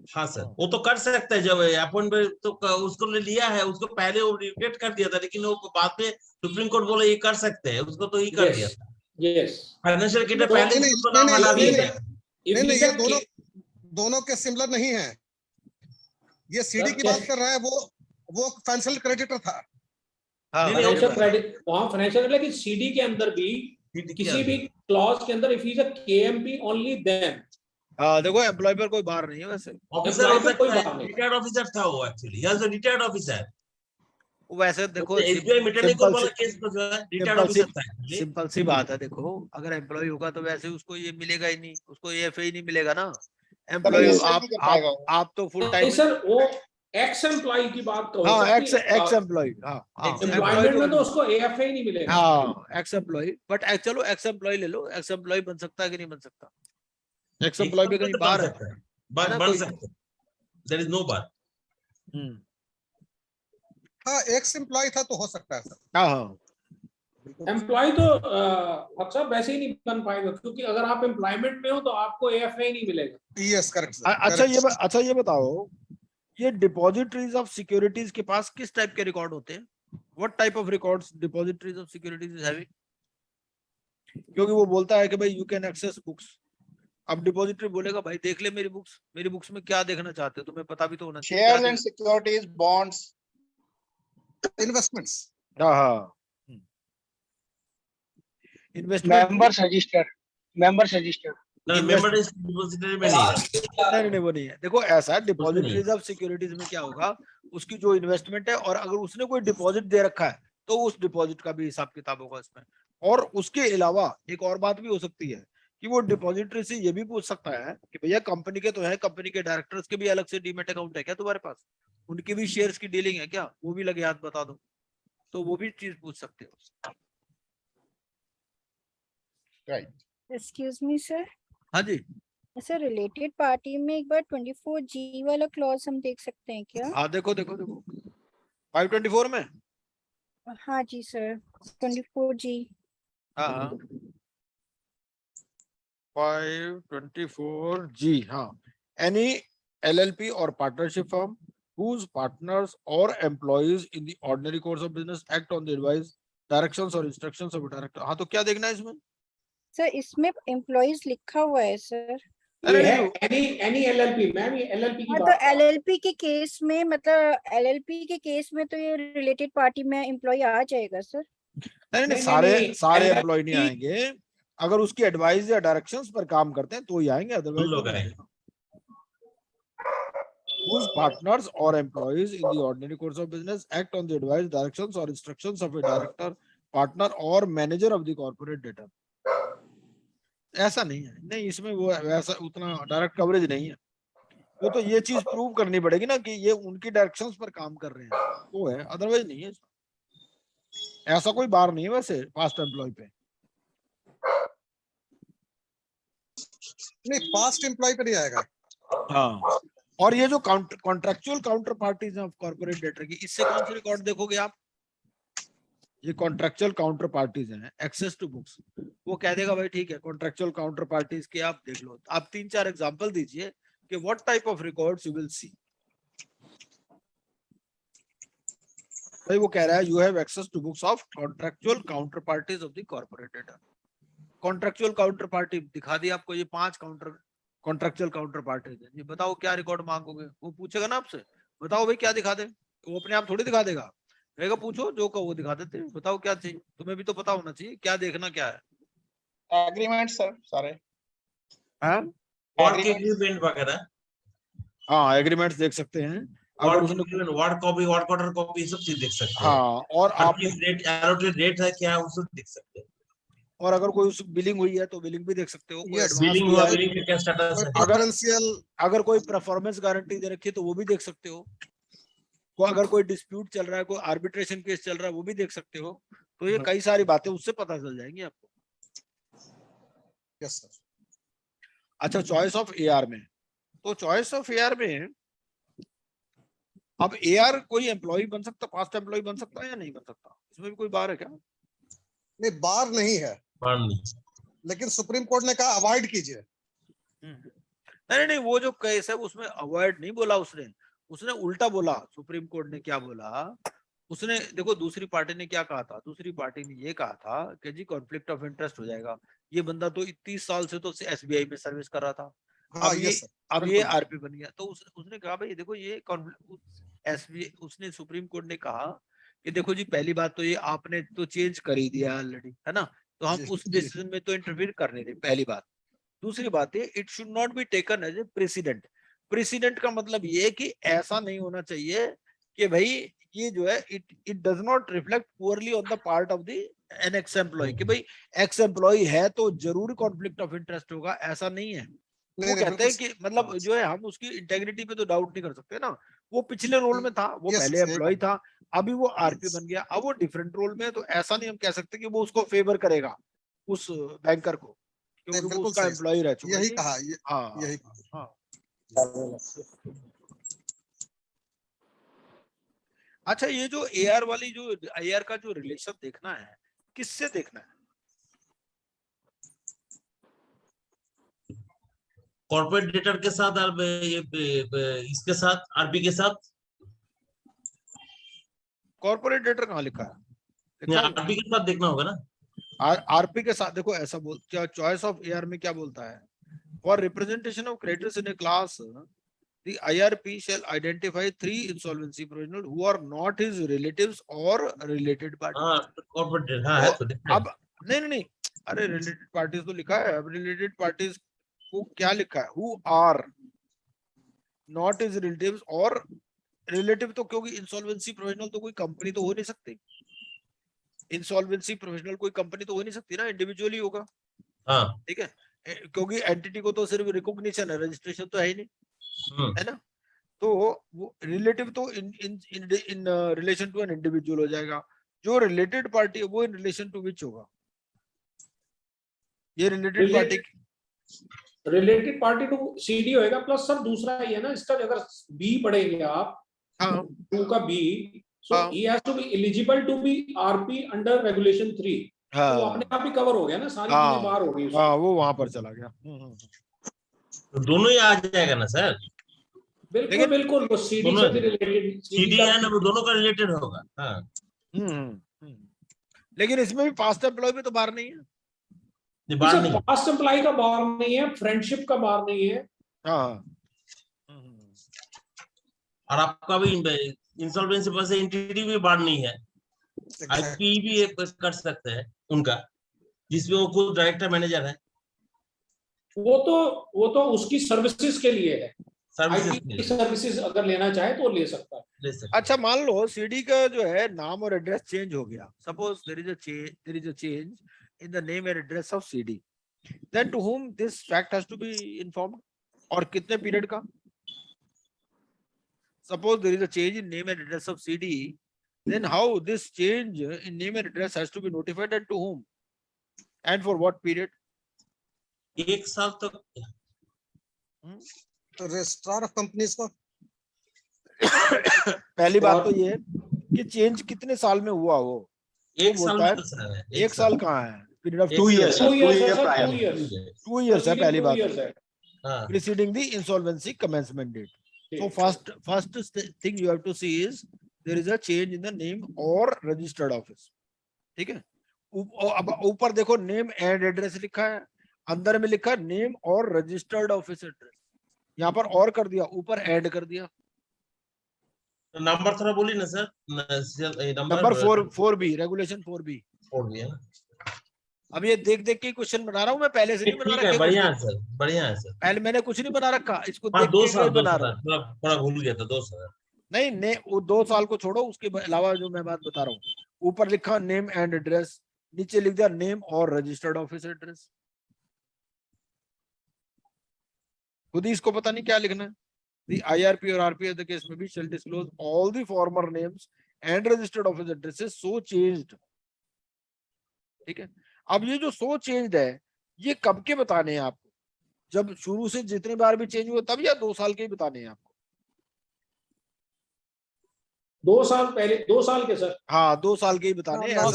हाँ सर, वो तो कर सकता है जब अपॉइंटमेंट तो उसको लिया है, उसको पहले वो रिजेक्ट कर दिया था, लेकिन वो बाद में सुप्रीम कोर्ट बोले ये कर सकते हैं, उसको तो ही कर दिया Yes, था। yes. फाइनेंशियल किट तो पहले नहीं, उसको नाम हटा नहीं, दिया नहीं, गया। If नहीं, he ये said दोनों के सिमिलर नहीं है। ये सीडी सर, की बात कर रहा है, वो फाइनेंशियल क्रेडिटर था। हाँ, नहीं, फाइनेंशियल नहीं, क्रेडिट वहाँ फाइनेंशियल क्रेडिट, लेकिन सीडी के अंदर भी किसी भी क्लॉज के अंदर if he is a KMP only then. हाँ, देखो एम्प्लॉय पर कोई बार नहीं है वैसे। ऑफिसर हो Employee पे कोई सकता है, बात नहीं। रिटायर्ड ऑफिसर था वो, actually he was a retired officer. वैसे देखो, एसबीआई मेटानिकल वाला केस में जो है रिटायर्ड ऑफिसर था actually। सिंपल सी बात है। देखो, अगर एम्प्लॉय होगा तो वैसे उसको ये मिलेगा ही नहीं, उसको ये एफए ही नहीं मिलेगा ना। एम्प्लॉय रजिस्टर आप नहीं कर पाएगा आप वो। आप तो फुल नहीं टाइम। सर, वो एक्स एम्प्लॉय की बात कहो हाँ, सर, एक्स एम्प्लॉय। हाँ हाँ, एम्प्लॉयमेंट में तो उसको एएफए ही नहीं मिलेगा। हाँ, एक्स एम्प्लॉय। बट चलो एक्स एम्प्लॉय ले लो, एक्स एम्प्लॉय बन सकता है कि नहीं बन सकता? एक्स एम्प्लॉय भी कहीं बन बाहर है सकता है, ना बन कोई? सकता है, देयर इज नो बार। हम्म, हाँ, एक्स एम्प्लॉय था तो हो सकता है सर। हाँ हाँ, एम्प्लॉय तो अक्सर वैसे ही नहीं बन पाएगा, क्योंकि अगर आप एम्प्लॉयमेंट में हो तो आपको एएफए ही नहीं मिलेगा। Yes, correct sir. अच्छा ये बताओ, ये डिपॉजिटरीज ऑफ सिक्योरिटीज के पास किस टाइप के रिकॉर्ड होते हैं? What type of records depositories of securities is having? क्योंकि वो बोलता है कि भाई यू कैन एक्सेस बुक्स। अब डिपॉजिटरी बोलेगा भाई देख ले मेरी बुक्स में क्या देखना चाहते हो, तुम्हें पता भी तो होना चाहिए। Shares and securities, bonds, investments. हाँ, investment. Members register member depository में नहीं है। नहीं, वो नहीं है। देखो ऐसा है, डिपॉजिटरीज ऑफ सिक्योरिटीज में क्या होगा, उसकी जो इन्वेस्टमेंट है, और अगर उसने कोई डिपॉजिट दे रखा है तो उस डिपॉजिट का भी हिसाब किताब होगा इसमें। और उसके अलावा एक और बात भी हो सकती है कि वो डिपॉजिटरी से ये भी पूछ सकता है कि भैया कंपनी के तो है, कंपनी के डायरेक्टर्स के भी अलग से डीमेट अकाउंट है क्या तुम्हारे पास, उनकी भी शेयर्स की डीलिंग है क्या, वो भी लगे हाथ बता दो, तो वो भी चीज पूछ सकते हो। राइट। Excuse me sir. हाँ जी, सर रिलेटेड पार्टी में एक बार 24G वाला क्लॉज हम देख सकते हैं क्या? हाँ, देखो 524 में। हाँ जी सर, 24G। हाँ, 524G। हाँ, any LLP or partnership firm whose partners or employees in the ordinary course of business act on the advice, directions or instructions of a director। हाँ, तो क्या देखना है इसमें? सर इसमें एम्प्लॉइज लिखा हुआ है सर। ये है एनी एलएलपी, मैम ये एलएलपी की हाँ, बात तो कर रहा हूं। एलएलपी के केस में, मतलब एलएलपी के केस में तो ये रिलेटेड पार्टी में एम्प्लॉय आ जाएगा सर। नहीं, नहीं, सारे LLP एम्प्लॉय नहीं आएंगे। अगर उसकी एडवाइस या डायरेक्शंस पर काम करते हैं तो ही आएंगे, अदरवाइज लोग आएंगे। whose partners or employees in the ordinary course of business act on the advice, directions or instructions of a director, partner or manager of the corporate debtor। ऐसा नहीं है, नहीं इसमें वो वैसा उतना डायरेक्ट कवरेज नहीं है। वो तो ये चीज प्रूव करनी पड़ेगी ना कि ये उनकी डायरेक्शंस पर काम कर रहे हैं, वो है, अदरवाइज नहीं है। ऐसा कोई बार नहीं है वैसे पास्ट एम्प्लॉय पे। नहीं, पास्ट एम्प्लॉय पे नहीं आएगा। हाँ, और ये जो contractual counter parties of corporate debtor की, इससे कौन से रिकॉर्ड देखोगे आप? ये कॉन्ट्रेक्चुअल काउंटर पार्टीज हैं, एक्सेस टू बुक्स। वो कह देगा भाई ठीक है, कॉन्ट्रेक्चुअल काउंटर पार्टीज के आप देख लो। आप 3-4 एग्जांपल दीजिए कि what type of records you will see. भाई वो कह रहा है you have access to books of contractual counter parties of the corporate debtor. Contractual counter party दिखा दी आपको, ये 5 कॉन्ट्रेक्चुअल काउंटर पार्टीज है। ये बताओ क्या रिकॉर्ड मांगोगे? वो पूछेगा ना आपसे, बताओ भाई क्या दिखा दे। वो अपने आप थोड़ी दिखा देगा, कहेगा पूछो जो कहो वो दिखा देते हैं, बताओ क्या चाहिए। तुम्हें भी तो पता होना चाहिए क्या देखना क्या है। एग्रीमेंट सर सारे। हाँ, वर्क एग्रीमेंट वगैरह, हाँ एग्रीमेंट्स देख सकते हैं अगर वर्क उसने, agreement, work copy, work order copy, ये सब चीज देख सकते हैं। हाँ और आपने, रेट, एलोटेड रेट है क्या, वो सब देख सकते हैं। और अगर कोई उस बिलिंग हुई है तो बिलिंग भी देख सकते हो, कोई Yes, एडवांस बिलिंग हुआ हुआ, है, बिलिंग का क्या स्टेटस है। प्रेफरेंशियल अगर कोई परफॉर्मेंस गारंटी दे रखी है तो वो भी देख सकते हो, अगर कोई डिस्प्यूट चल रहा है, कोई आर्बिट्रेशन केस चल रहा है वो भी देख सकते हो। तो ये कई सारी बातें उससे पता चल जाएंगी आपको। Yes sir. अच्छा चॉइस ऑफ एआर में, तो चॉइस ऑफ एआर में अब एआर कोई एम्प्लॉय बन सकता, पास्ट एम्प्लॉय बन सकता है या नहीं बन सकता, इसमें भी कोई बार है क्या? नहीं, बार नहीं है, नहीं, लेकिन सुप्रीम कोर्ट ने कहा अवॉइड कीजिए। नहीं नहीं, वो जो केस है उसमें अवॉइड नहीं बोला उसने, उसने उल्टा बोला। सुप्रीम कोर्ट ने क्या बोला, उसने देखो दूसरी पार्टी ने क्या कहा था, दूसरी पार्टी ने ये कहा था कि जी कॉन्फ्लिक्ट ऑफ इंटरेस्ट हो जाएगा, ये बंदा तो 30 साल से तो एसबीआई में सर्विस कर रहा था, हाँ, अब ये यस सर, अब ये बिल्कुल। आरपी बन गया, तो उसने कहा भाई देखो ये एसबीआई, उसने सुप्रीम कोर्ट ने कहा कि देखो जी पहली बात तो ये आपने तो चेंज कर ही दिया ऑलरेडी, है ना, तो हम जी, उस जी। डिसीजन में तो इंटरफीयर कर नहीं रहे, पहली बात। दूसरी बात है it should not be taken as a precedent. Precedent का मतलब ये है कि ऐसा नहीं होना चाहिए कि भाई ये जो है it does not reflect poorly on the part of the an ex employee, कि भाई एक्स एम्प्लॉय है तो जरूर कॉन्फ्लिक्ट ऑफ इंटरेस्ट होगा, ऐसा नहीं है। वो नहीं, कहते हैं बिल्कुल कि मतलब जो है हम उसकी इंटेग्रिटी पे तो डाउट नहीं कर सकते ना, वो पिछले रोल में था, वो Yes, पहले सही एम्प्लॉय बात। था, अभी वो आरपी बन गया, अब वो डिफरेंट रोल में है, तो ऐसा नहीं हम कह सकते कि वो उसको फेवर करेगा उस बैंकर को, नहीं, क्योंकि वो बिल्कुल उसका सही, एम्प्लॉय रह चुका है। यही ये- कहा, हाँ यही कहा। हाँ। अच्छा ये जो एआर वाली जो एआर का जो रिलेशन देखना है, किससे देखना है? कॉर्पोरेट डेटर के साथ और इसके साथ, आरपी के साथ। कॉर्पोरेट डेटर कहाँ लिखा है? आरपी के साथ देखना होगा ना। आरपी के साथ देखो, ऐसा बोल क्या चॉइस ऑफ एआर में क्या बोलता है, for representation of creditors in A class the IRP shall identify 3 insolvency professionals who are not his relatives or related parties. हाँ, कॉर्पोरेट डेटर, हाँ है तो देखना अब नहीं, अरे रिलेटेड पार्टीज तो लिखा है, अब रिलेटेड पार्टीज को क्या लिखा है, who are not his relatives और रिलेटिव, तो क्योंकि इंसॉल्वेंसी प्रोफेशनल तो कोई कंपनी तो हो नहीं सकती, इंसॉल्वेंसी प्रोफेशनल कोई कंपनी तो हो नहीं सकती ना, इंडिविजुअली होगा। हाँ, ठीक है, क्योंकि एंटिटी को तो सिर्फ रिकॉग्निशन है, रजिस्ट्रेशन तो है ही नहीं, है ना, तो वो रिलेटिव तो in relation to an individual हो जाएगा, जो रिलेटेड पार्टी है वो इन रिलेशन टू विच होगा, ये related party, related party to CD होएगा, प्लस सर दूसरा ये है ना इसका, अगर बी पढ़ेंगे आप, हाँ 2 का बी, सो हाँ। He has to be eligible to be RP under regulation 3, हाँ तो अपने आप ही कवर हो गया ना, सारी हाँ, चीजें बाहर हो गई उसकी। हाँ वो वहां पर चला गया। तो दोनों ही आ जाएगा ना सर, बिल्कुल लेकिन- बिल्कुल, वो सीडी दोनों से भी रिलेटेड, सीडी है ना, वो दोनों का रिलेटेड होगा। हाँ, लेकिन इसमें भी पास्ट एम्प्लॉय भी तो बाहर नहीं है। ये बात नहीं। पास्ट एम्प्लॉय का बार नहीं है, फ्रेंडशिप का बार नहीं है। हाँ और आपका भी इंसॉल्वेंसी पर से एंटिटी भी बार नहीं है, आईपी भी एक कर सकते हैं उनका, जिसमें वो खुद डायरेक्टर मैनेजर है, वो तो उसकी सर्विसेज के लिए है, सर्विसेज आईटी सर्विसेज अगर लेना चाहे तो ले सकता है। ले सकते। अच्छा मान लो सीडी का जो है नाम और एड्रेस चेंज हो गया, suppose there is a change in the name and address of CD, then to whom this fact has to be informed, और कितने पीरियड का? Suppose there is a change in name and address of CD, then how this change in name and address has to be notified and to whom and for what period? 1 साल तक। Registrar of companies को। पहली बात तो ये कि change कितने साल में हुआ, वो 1 साल बोलता है में तो सर है, 1 साल कहाँ है, पीरियड ऑफ 2 years, 2 years 2 है year sir, prior. 2 years, 2 years है पहली बात, 2 years है। हाँ, preceding the insolvency commencement date. So first thing you have to see is there is a change in the name or registered office. ठीक है, अब ऊपर देखो नेम एंड एड्रेस लिखा है, अंदर में लिखा नेम और रजिस्टर्ड ऑफिस एड्रेस, यहाँ पर और कर दिया, ऊपर ऐड कर दिया। तो नंबर थोड़ा बोलिए ना sir, number 4B, regulation 4B। 4 भी है ना। अब ये देख देख के क्वेश्चन बना रहा हूँ मैं, पहले से नहीं बना ठीक रखे है, बढ़िया question। है सर, बढ़िया है सर। पहले मैंने कुछ नहीं बना रखा, इसको हाँ, देख 2 के साल बना रहा हूँ। थोड़ा थोड़ा भूल गया था, 2 साल। नहीं नहीं, वो 2 साल को छोड़ो, उसके अलावा जो मैं बात बता रहा हूँ, ऊपर लिखा नेम एंड एड्रेस, नीचे लिख दिया नेम और रजिस्टर्ड ऑफिस एड्रेस। खुद ही इसको पता नहीं क्या लिखना है। The IRP or RP of the case may be shall disclose all the former names and registered office addresses so changed। ठीक है, अब ये जो so changed है, ये कब के बताने हैं आपको? जब शुरू से जितनी बार भी चेंज हुए तब, या 2 साल के ही बताने हैं आपको? 2 साल पहले, 2 साल के सर। हाँ, 2 साल के ही बताने हैं। हाँ,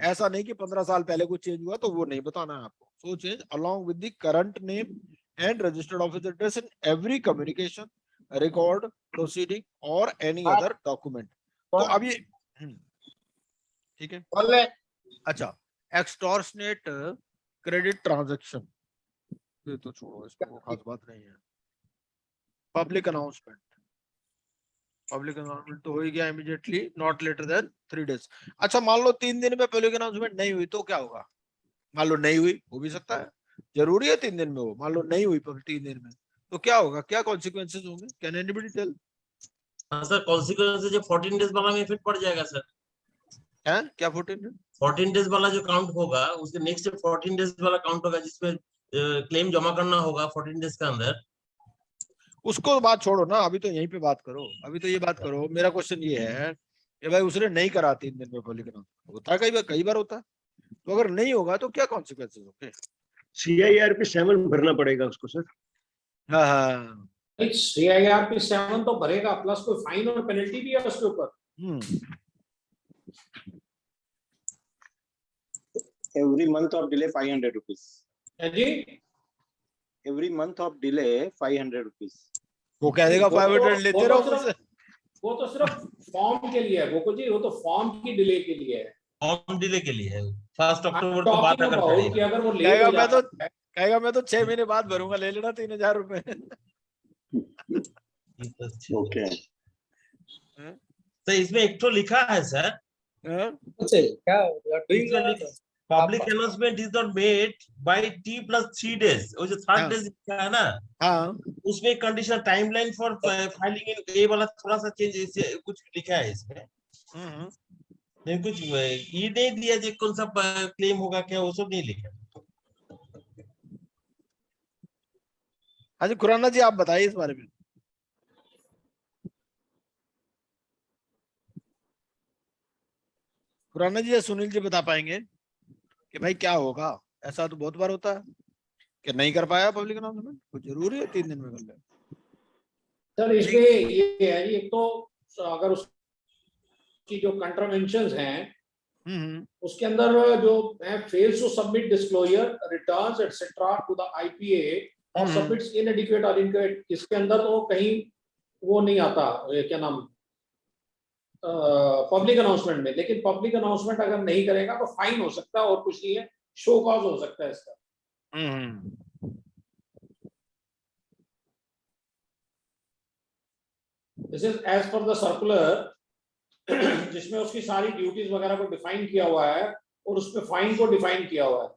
ऐसा नहीं कि 15 साल पहले कुछ चेंज हुआ तो वो नहीं बताना है आपको। So change along with the current name and registered office address in every communication, record, proceeding or any other document। तो अब ये ठीक है। अच्छा, एक्सटॉर्शनेट क्रेडिट ट्रांजैक्शन, ये तो छोड़ो, इसको खास बात नहीं है। पब्लिक अनाउंसमेंट, पब्लिक अनाउंसमेंट तो हो ही गया immediately, not later than 3 days। अच्छा, मान लो 3 दिन में पब्लिक अनाउंसमेंट नहीं हुई तो क्या होगा? मान लो नहीं हुई, हो भी सकता है, जरूरी है 3 दिन में हो, मान लो नहीं हुई 3 दिन में, तो क्या होगा? क्या कॉन्सिक्वेंसेस होंगे? Can anybody tell? हाँ सर, कॉन्सिक्वेंस जो 14 डेज वाला में इफेक्ट पड़ जाएगा सर। है क्या 14 डेज वाला जो काउंट होगा, उसके नेक्स्ट 14 डेज वाला काउंट होगा, जिसमें क्लेम जमा करना होगा 14 डेज के अंदर। उसको बात छोड़ो ना, अभी तो यहीं पे बात करो। अभी तो ये बात करो, मेरा क्वेश्चन ये है कि भाई उसने नहीं करा 3 दिन में पब्लिक अनाउंसमेंट, होता है कई बार होता है, तो अगर नहीं होगा तो क्या कॉन्सिक्वेंसेस होंगे? CIRP 7 भरना पड़ेगा उसको सर। हाँ हाँ, CIRP 7 तो भरेगा, प्लस कोई फाइन और पेनल्टी भी है उसके ऊपर। Every month of delay 500 rupees। Ji, Every month of delay 500 rupees। वो कह देगा 500 लेते रहो मुझसे। वो तो सिर्फ फॉर्म के लिए है गोकुल जी, वो तो फॉर्म की डिले के लिए है, फॉर्म डिले के लिए है। 1 अक्टूबर को बात Talking अगर about कि करेगा, अगर वो लेट हो जाता है, कहेगा मैं तो 6 महीने बाद भरूंगा, ले लेना 3000 रुपए। ओके तो इसमें एक तो लिखा है sir, public announcement is not made by T+3 days। वो जो 3rd डेज लिखा है ना, हाँ, उसमें कंडीशन टाइमलाइन फॉर फाइलिंग इन, ये वाला थोड़ा सा चेंज कुछ लिखा है इसमें। नहीं, कुछ ये नहीं दिया जो कौन सा क्लेम होगा, क्या वो सब नहीं लिखा। अच्छा खुराना जी, आप बताइए इस बारे में। खुराना जी या सुनील जी बता पाएंगे कि भाई क्या होगा? ऐसा तो बहुत बार होता है कि नहीं कर पाया पब्लिक अनाउंसमेंट, कुछ जरूरी है 3 दिन में कर ले। सर इसमें ये है जी, एक तो अगर उसकी जो कंट्रावेंशंस हैं, उसके अंदर जो है fails to submit disclosure returns etcetera to the IPA और सबमिट्स इनएडिक्वेट और इनकरेक्ट, इसके अंदर तो कहीं वो नहीं आता, क्या नाम, पब्लिक अनाउंसमेंट में। लेकिन पब्लिक अनाउंसमेंट अगर नहीं करेगा तो फाइन हो सकता है, और कुछ नहीं है, शो कॉज हो सकता है इसका। This is as per the circular, जिसमें उसकी सारी ड्यूटीज वगैरह को डिफाइन किया हुआ है और उसमें फाइन को डिफाइन किया हुआ है।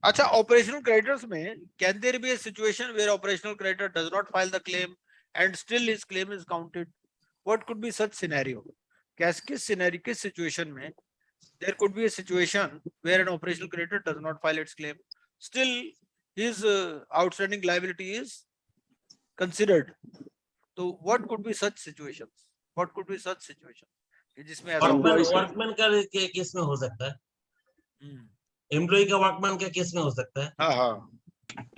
अच्छा, ऑपरेशनल क्रेडिटर्स में can there be a situation where operational creditor does not file the claim and still his claim is counted? What could be such scenario? किस सिनेरियो, किस सिचुएशन में there could be a situation where an operational creditor does not file its claim, still his outstanding liability is considered? So what could be such situations? What could be such situations जिसमें workman का case में हो सकता है, employ का workman का case में हो सकता है। हाँ हाँ,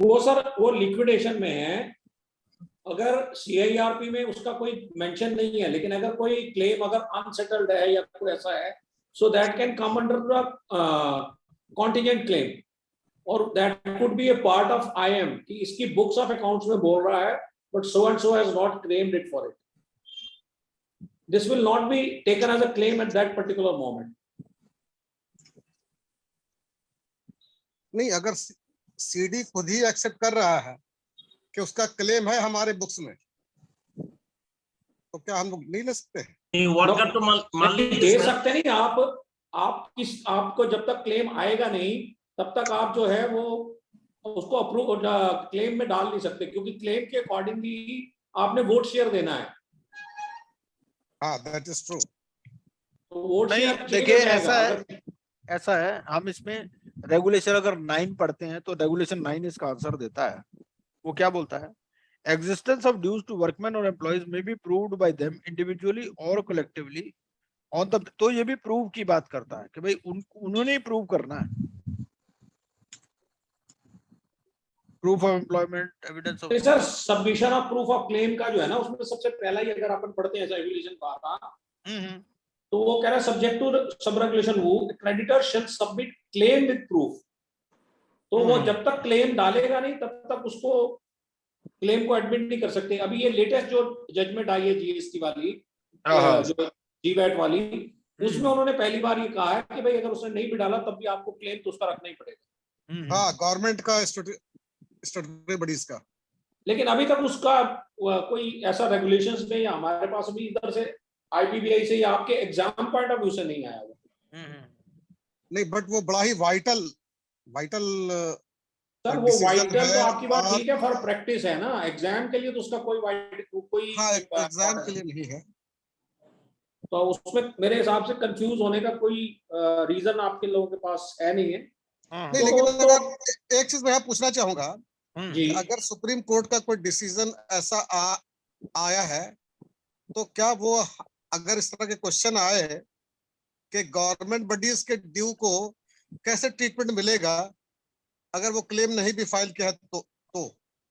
वो सर वो लिक्विडेशन में है, अगर CIRP में उसका कोई मेंशन नहीं है, लेकिन अगर कोई क्लेम अगर अनसेटल्ड है या कोई ऐसा है, so that can come under the contingent claim, और that could be a part of IM कि इसकी books of accounts में बोल रहा है, but so and so has not claimed it for it. This will not be taken as a claim at that particular moment. नहीं, अगर CD खुद ही accept कर रहा है कि उसका क्लेम है हमारे बुक्स में, तो क्या हम लोग नहीं ले सकते? वर्कर तो मान लीजिए दे सकते नहीं आप, आपको जब तक क्लेम आएगा नहीं तब तक आप जो है वो उसको अप्रूव क्लेम में डाल नहीं सकते, क्योंकि क्लेम के अकॉर्डिंगली आपने वोट शेयर देना है। हाँ, दैट इज ट्रू। तो वोट नहीं, शेयर देखिए ऐसा है हम इसमें रेगुलेशन अगर 9 पढ़ते हैं तो रेगुलेशन 9 इसका आंसर देता है। वो क्या बोलता है? Existence of dues to workman और एम्प्लॉइज में be proved by them individually और कलेक्टिवली ऑन द, तो ये भी प्रूव की बात करता है कि भाई उन्होंने ही प्रूव करना है। Proof of employment, evidence of sir submission of proof of claim का जो है ना, उसमें सबसे पहला ही अगर अपन पढ़ते हैं रेगुलेशन का था, तो वो कह रहा है सब्जेक्ट टू सब रेगुलेशन वो creditor shall submit claim with proof. तो वो जब तक क्लेम डालेगा नहीं तब तक उसको क्लेम को एडमिट नहीं कर सकते। अभी ये लेटेस्ट जो जजमेंट आई है जीएसटी वाली, जो जीवैट वाली, उसमें उन्होंने पहली बार ये कहा है कि भाई अगर उसने नहीं भी डाला तब भी आपको क्लेम तो उसका रखना ही पड़ेगा। हाँ, गवर्नमेंट का स्टैट्यूटरी बॉडीज का। लेकिन अभी तक उसका कोई ऐसा रेगुलेशंस में या हमारे पास अभी इधर से आईपीबीआई से या आपके एग्जाम पॉइंट ऑफ व्यू से नहीं आया हुआ। नहीं, बट वो बड़ा ही वाइटल सर वो वाइटल तो आपकी बात ठीक है, फॉर प्रैक्टिस है ना, एग्जाम के लिए तो उसका कोई हाँ, एग्जाम के लिए नहीं है। तो उसमें मेरे हिसाब से कंफ्यूज होने का कोई रीजन आपके लोगों के पास है नहीं है। नहीं, लेकिन एक चीज मैं पूछना चाहूंगा जी, अगर सुप्रीम कोर्ट का कोई डिसीजन ऐसा आया है तो क्या वो, अगर इस तरह के क्वेश्चन आए कि गवर्नमेंट बॉडीज के ड्यू को कैसे ट्रीटमेंट मिलेगा अगर वो क्लेम नहीं भी फाइल किया है तो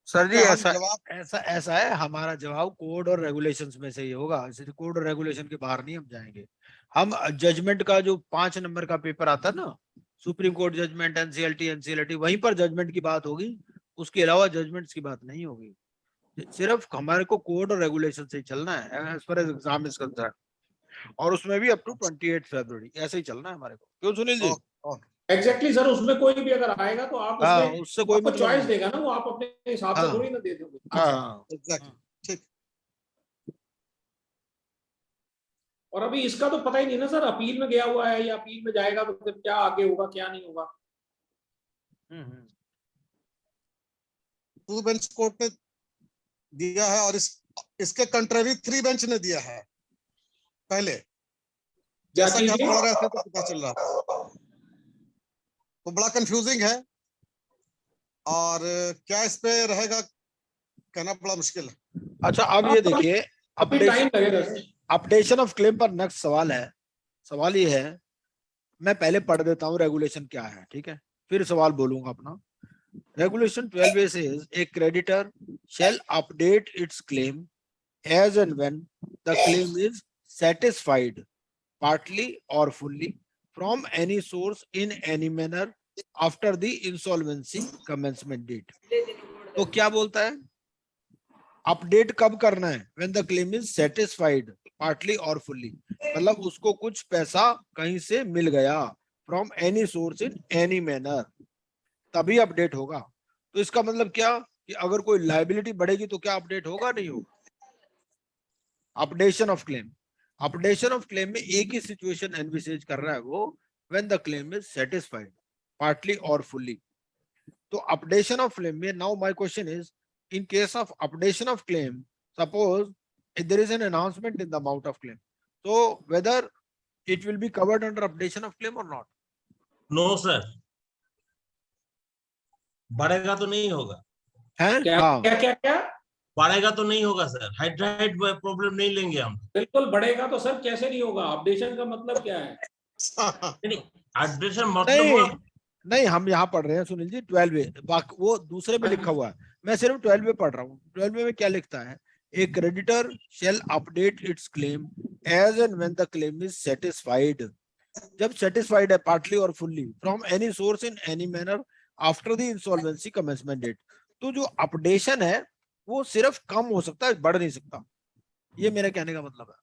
सर जी ऐसा है, हमारा जवाब कोड और रेगुलेशंस में से ही होगा। इसलिए कोड और रेगुलेशन के बाहर नहीं हम जाएंगे। हम जजमेंट का जो 5 नंबर का पेपर आता है ना, सुप्रीम कोर्ट जजमेंट, एनसीएलटी, वहीं पर जजमेंट की बात होगी, उसके अलावा जजमेंट्स की बात नहीं होगी। सिर्फ हमारे को कोड और रेगुलेशन से ही चलना है as far as exam is concerned, और उसमें भी अप टू 28 फरवरी ऐसे ही चलना है हमारे को। क्यों सुनील जी? एग्जैक्टली सर, उसमें कोई भी अगर आएगा तो आप उससे कोई मतलब चॉइस देगा ना, वो आप अपने हिसाब से थोड़ी ना दे दोगे। एग्जैक्टली, ठीक। और अभी इसका तो पता ही नहीं ना सर, अपील में गया हुआ है या अपील में जाएगा तो फिर क्या आगे होगा क्या नहीं होगा। 2 बेंच कोर्ट ने दिया है और इसके कंट्ररी 3 बेंच ने दिया है पहले, जैसा कि हम पढ़ रहे थे तो पता चल रहा था। तो बड़ा कंफ्यूजिंग है और क्या इस पे रहेगा कहना बड़ा मुश्किल है। अच्छा, अब ये देखिए अपडेशन ऑफ क्लेम पर नेक्स्ट सवाल है। सवाल ये है, मैं पहले पढ़ देता हूँ रेगुलेशन क्या है, ठीक है, फिर सवाल बोलूंगा अपना। Regulation 12A says a creditor shall update its claim as and when the claim is satisfied, partly or fully, from any source in any manner after the insolvency commencement date. तो क्या बोलता है? अपडेट कब करना है? When the claim is satisfied, partly or fully, मतलब उसको कुछ पैसा कहीं से मिल गया, from any source in any manner, तभी अपडेट होगा। तो इसका मतलब क्या कि अगर कोई लायबिलिटी बढ़ेगी तो क्या अपडेट होगा? नहीं होगा। अपडेशन ऑफ क्लेम में एक ही सिचुएशन एनविसेज कर रहा है वो, when the claim is satisfied partly और फुल्ली। तो अपडेशन ऑफ क्लेम में, now my question is, in case of updation of claim, suppose there is an announcement in the amount of claim, so whether it will be covered under updation of claim or not? No sir, बढ़ेगा तो नहीं होगा। है क्या बढ़ेगा तो नहीं होगा सर, हाइड्राइड प्रॉब्लम नहीं लेंगे हम। बिल्कुल बढ़ेगा तो सर कैसे नहीं होगा? अपडेशन का मतलब क्या है? नहीं, अपडेशन मतलब नहीं, हम यहाँ पढ़ रहे हैं सुनील जी 12A, वो दूसरे में लिखा हुआ है, मैं सिर्फ 12A पढ़ रहा हूँ। 12A में क्या लिखता है? A creditor shall update its claim as and when the claim is satisfied. जब satisfied है partly और fully, from any source in any manner after the insolvency commencement date. तो जो अपडेशन है वो सिर्फ कम हो सकता है, बढ़ नहीं सकता। ये मेरे कहने का मतलब है।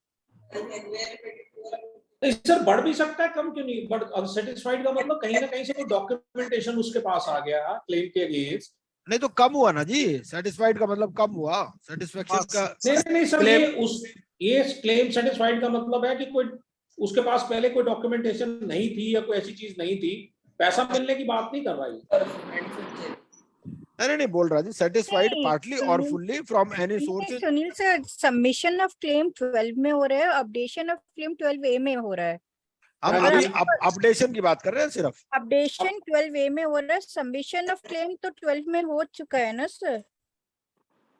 सर बढ़ भी सकता है, कम क्यों नहीं? बट अनसेटिस्फाइड का मतलब कहीं ना कहीं से कोई डॉक्यूमेंटेशन उसके पास आ गया क्लेम के अगेंस्ट। नहीं तो कम हुआ ना जी, सेटिस्फाइड का मतलब कम हुआ, सेटिस्फेक्शन का नहीं सर, ये क्लेम सेटिस्फाइड का मतलब है कि कोई उसके पास पहले कोई डॉक्यूमेंटेशन नहीं थी या कोई ऐसी चीज नहीं थी, पैसा मिलने की बात नहीं कर रहा है। नहीं बोल रहा जी, सेटिस्फाइड नहीं, पार्टली और fully from any source. Sunil sir, submission of claim 12 में हो रहा है, अपडेशन ऑफ क्लेम 12A में हो रहा है। हम अगर अभी अपडेशन की बात कर रहे हैं सिर्फ। अपडेशन 12A में हो रहा है, सबमिशन ऑफ क्लेम तो 12 में हो चुका है ना सर।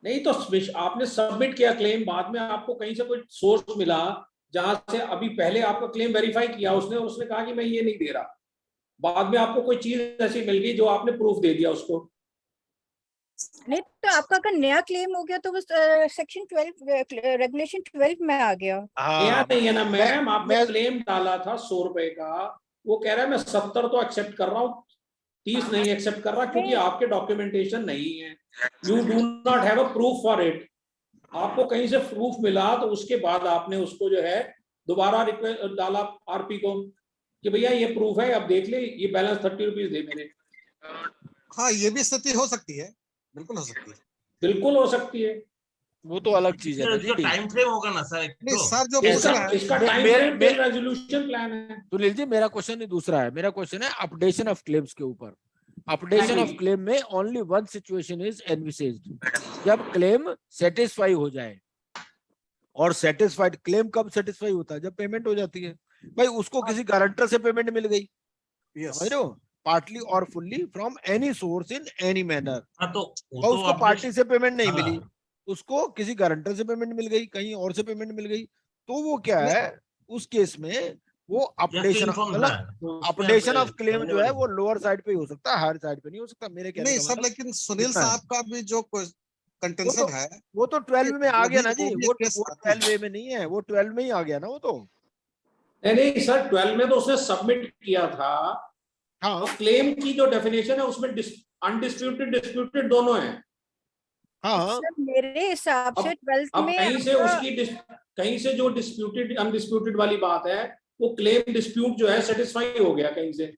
नहीं तो आपने सबमिट किया क्लेम, बाद में आपको कहीं से कोई सोर्स मिला जहां से अभी पहले आपका क्लेम वेरीफाई किया उसने, और उसने कहा कि मैं ये नहीं दे रहा, बाद में आपको कोई चीज ऐसी मिल गई जो आपने प्रूफ दे दिया उसको। नहीं तो आपका अगर नया क्लेम हो गया तो वो सेक्शन 12 रेगुलेशन 12 में आ गया। नया नहीं है ना मैम, आपने मैं- क्लेम डाला था 100 रुपए का, वो कह रहा है मैं 70 तो एक्सेप्ट कर रहा हूँ, 30 नहीं एक्सेप्ट कर रहा क्योंकि आपके डॉक्यूमेंटेशन नहीं है, you do not have a proof for it. आपको कहीं से प्रूफ मिला तो उसके बाद आपने उसको जो है दोबारा रिक्वेस्ट डाला आरपी को कि भैया ये प्रूफ है, अब देख ले, ये बैलेंस 30 रुपीज दे मेरे। हाँ, ये भी स्थिति हो सकती है, बिल्कुल हो सकती है। बिल्कुल हो सकती है। वो तो अलग चीज है ना जी। टाइम फ्रेम होगा ना सर, नहीं सर, जो पूछ रहा है इसका टाइम फ्रेम रेजोल्यूशन प्लान है। सुनील जी, मेरा क्वेश्चन ही दूसरा है। मेरा क्वेश्चन है अपडेशन ऑफ क्लेम्स के ऊपर। अपडेशन ऑफ क्लेम में ओनली वन सिचुएशन इज एनविसेज्ड, जब क्लेम सेटिस्फाई हो जाए। और सेटिस्फाइड क्लेम कब सेटिस्फाई होता है? जब पेमेंट हो जाती है। भाई उसको किसी गारंटर से पेमेंट मिल गई, समझ रहे हो, पार्टली और fully from any source in any manner. तो और उसको पार्टी से पेमेंट नहीं मिली, उसको किसी गारंटर से पेमेंट मिल गई, कहीं और से पेमेंट मिल गई, तो वो क्या है उस केस में वो अपडेशन, मतलब अपडेशन ऑफ क्लेम जो है वो लोअर साइड पे ही हो सकता है, हायर साइड पे नहीं हो सकता। मेरे कहने नहीं का सर, मतलब लेकिन सुनील इतना है। साहब का भी जो कंटेंशन है वो तो 12 में आ गया ना जी, वो केस 12 में नहीं है, वो 12 में ही आ गया ना वो तो। नहीं सर, 12 में तो उसने सबमिट किया था। हाँ, क्लेम की जो डेफिनेशन है उसमें अनडिस्प्यूटेड डिस्प्यूटेड दोनों है। हाँ, सर मेरे हिसाब से 12th अब में कहीं से आपका- उसकी कहीं से जो डिस्प्यूटेड अनडिस्प्यूटेड वाली बात है, वो क्लेम डिस्प्यूट जो है सेटिस्फाई हो गया कहीं से।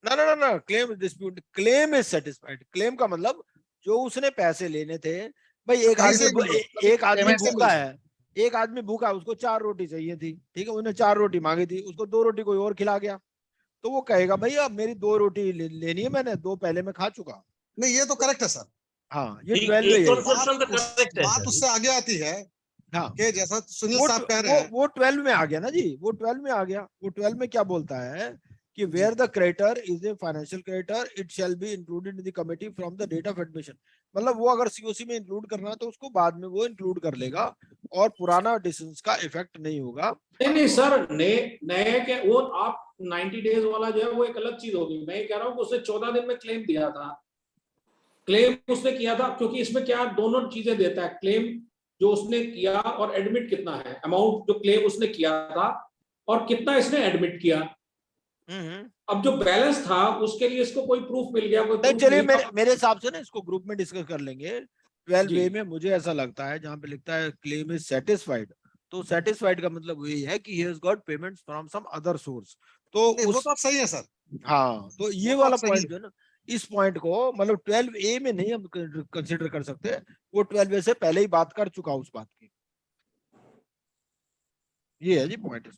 ना claim dispute, claim is satisfied. Claim का मतलब जो उसने पैसे लेने थे। भाई एक कहीं से आदमी भी- एक आदमी पेमेंट से भूखा है, एक आदमी भूखा है, उसको 4 रोटी चाहिए थी, ठीक है, उसने 4 रोटी मांगी थी, उसको 2 रोटी कोई और खिला गया, तो वो कहेगा भाई अब मेरी 2 रोटी लेनी है, मैंने 2 पहले मैं खा चुका। नहीं, ये तो करेक्ट है सर। हाँ, ये 12 में बात उससे आगे आती है हाँ, कि जैसा सुनील साहब कह रहे हैं, वो 12 में आ गया ना जी, वो 12 में आ गया। वो 12 में क्या बोलता है कि where the creditor is a financial creditor it shall be included in the committee from the date of admission. मतलब वो अगर सीओसी में इंक्लूड करना है तो उसको बाद में वो इंक्लूड कर लेगा और पुराना डिसीजन का इफेक्ट नहीं होगा। नहीं सर, नए के वो आप 90 डेज वाला जो है वो एक अलग चीज होगी। मैं ये कह रहा हूँ कि उसने 14 दिन में क्लेम दिया था, क्लेम उसने किया था, क्योंकि इसमें क्या दोनों चीजें देता है, क्लेम जो उसने किया और एडमिट कितना है, अमाउंट जो क्लेम उसने किया था और कितना इसने एडमिट किया। अब जो बैलेंस था उसके लिए इसको कोई प्रूफ मिल गया, कोई नहीं, चलिए मेरे हिसाब से ना इसको ग्रुप में डिस्कस कर लेंगे। 12A में मुझे ऐसा लगता है जहां पे लिखता है क्लेम इज सेटिस्फाइड, तो सेटिस्फाइड का मतलब यही है कि he has got payments from some other source. तो वो तो सही है सर। हाँ, तो ये वाला पॉइंट जो है ना, इस पॉइंट को मतलब 12A में नहीं हम कंसीडर कर सकते, वो 12A से पहले ही बात कर चुका उस बात की। ये है जी पॉइंट।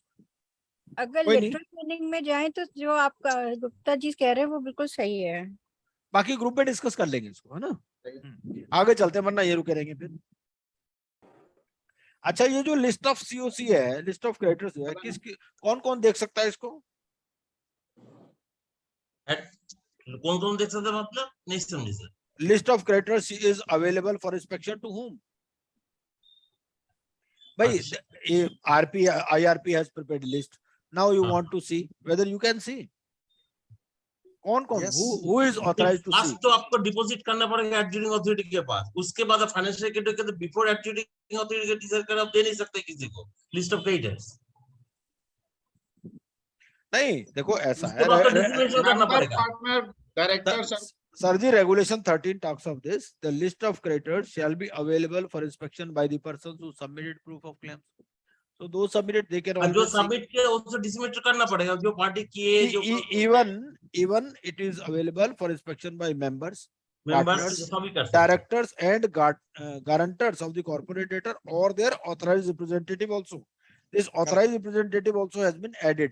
अगर लेटरल मीनिंग में जाए तो जो आपका गुप्ता जी कह रहे हैं वो बिल्कुल सही है। बाकी ग्रुप में डिस्कस कर लेंगे इसको, है ना। आगे चलते हैं वरना ये रुके रहेंगे फिर। अच्छा, ये जो लिस्ट ऑफ सीओसी है, लिस्ट ऑफ क्रेडिटर्स है, किसकी कौन कौन देख सकता है इसको? कौन कौन देख सकता है मतलब नहीं समझे sir. List of creditors is available for inspection to whom? भाई RP IRP has prepared list. Now you want to see whether you can see कौन कौन who is authorized to see. तो आपको डिपॉजिट करना पड़ेगा एडजुडिंग अथॉरिटी के पास, उसके बाद फाइनेंशियल क्रेडिटर के बिफोर एडजुडिंग अथॉरिटी के डिसाइड कर आप दे नहीं सकते किसी को लिस्ट ऑफ क्रेडिटर्स। नहीं देखो ऐसा है, सर जी, regulation 13 talks of this. The list of creditors shall be available for inspection by the persons who submitted proof of claims. So those submitted they can जो सबमिट किया उसको डिसमिट करना पड़ेगा, जो पार्टी किए जो even it is available for inspection by members, सभी कर सकते, directors and guarantors of the corporate debtor or their authorized representative also. This authorized representative also has been added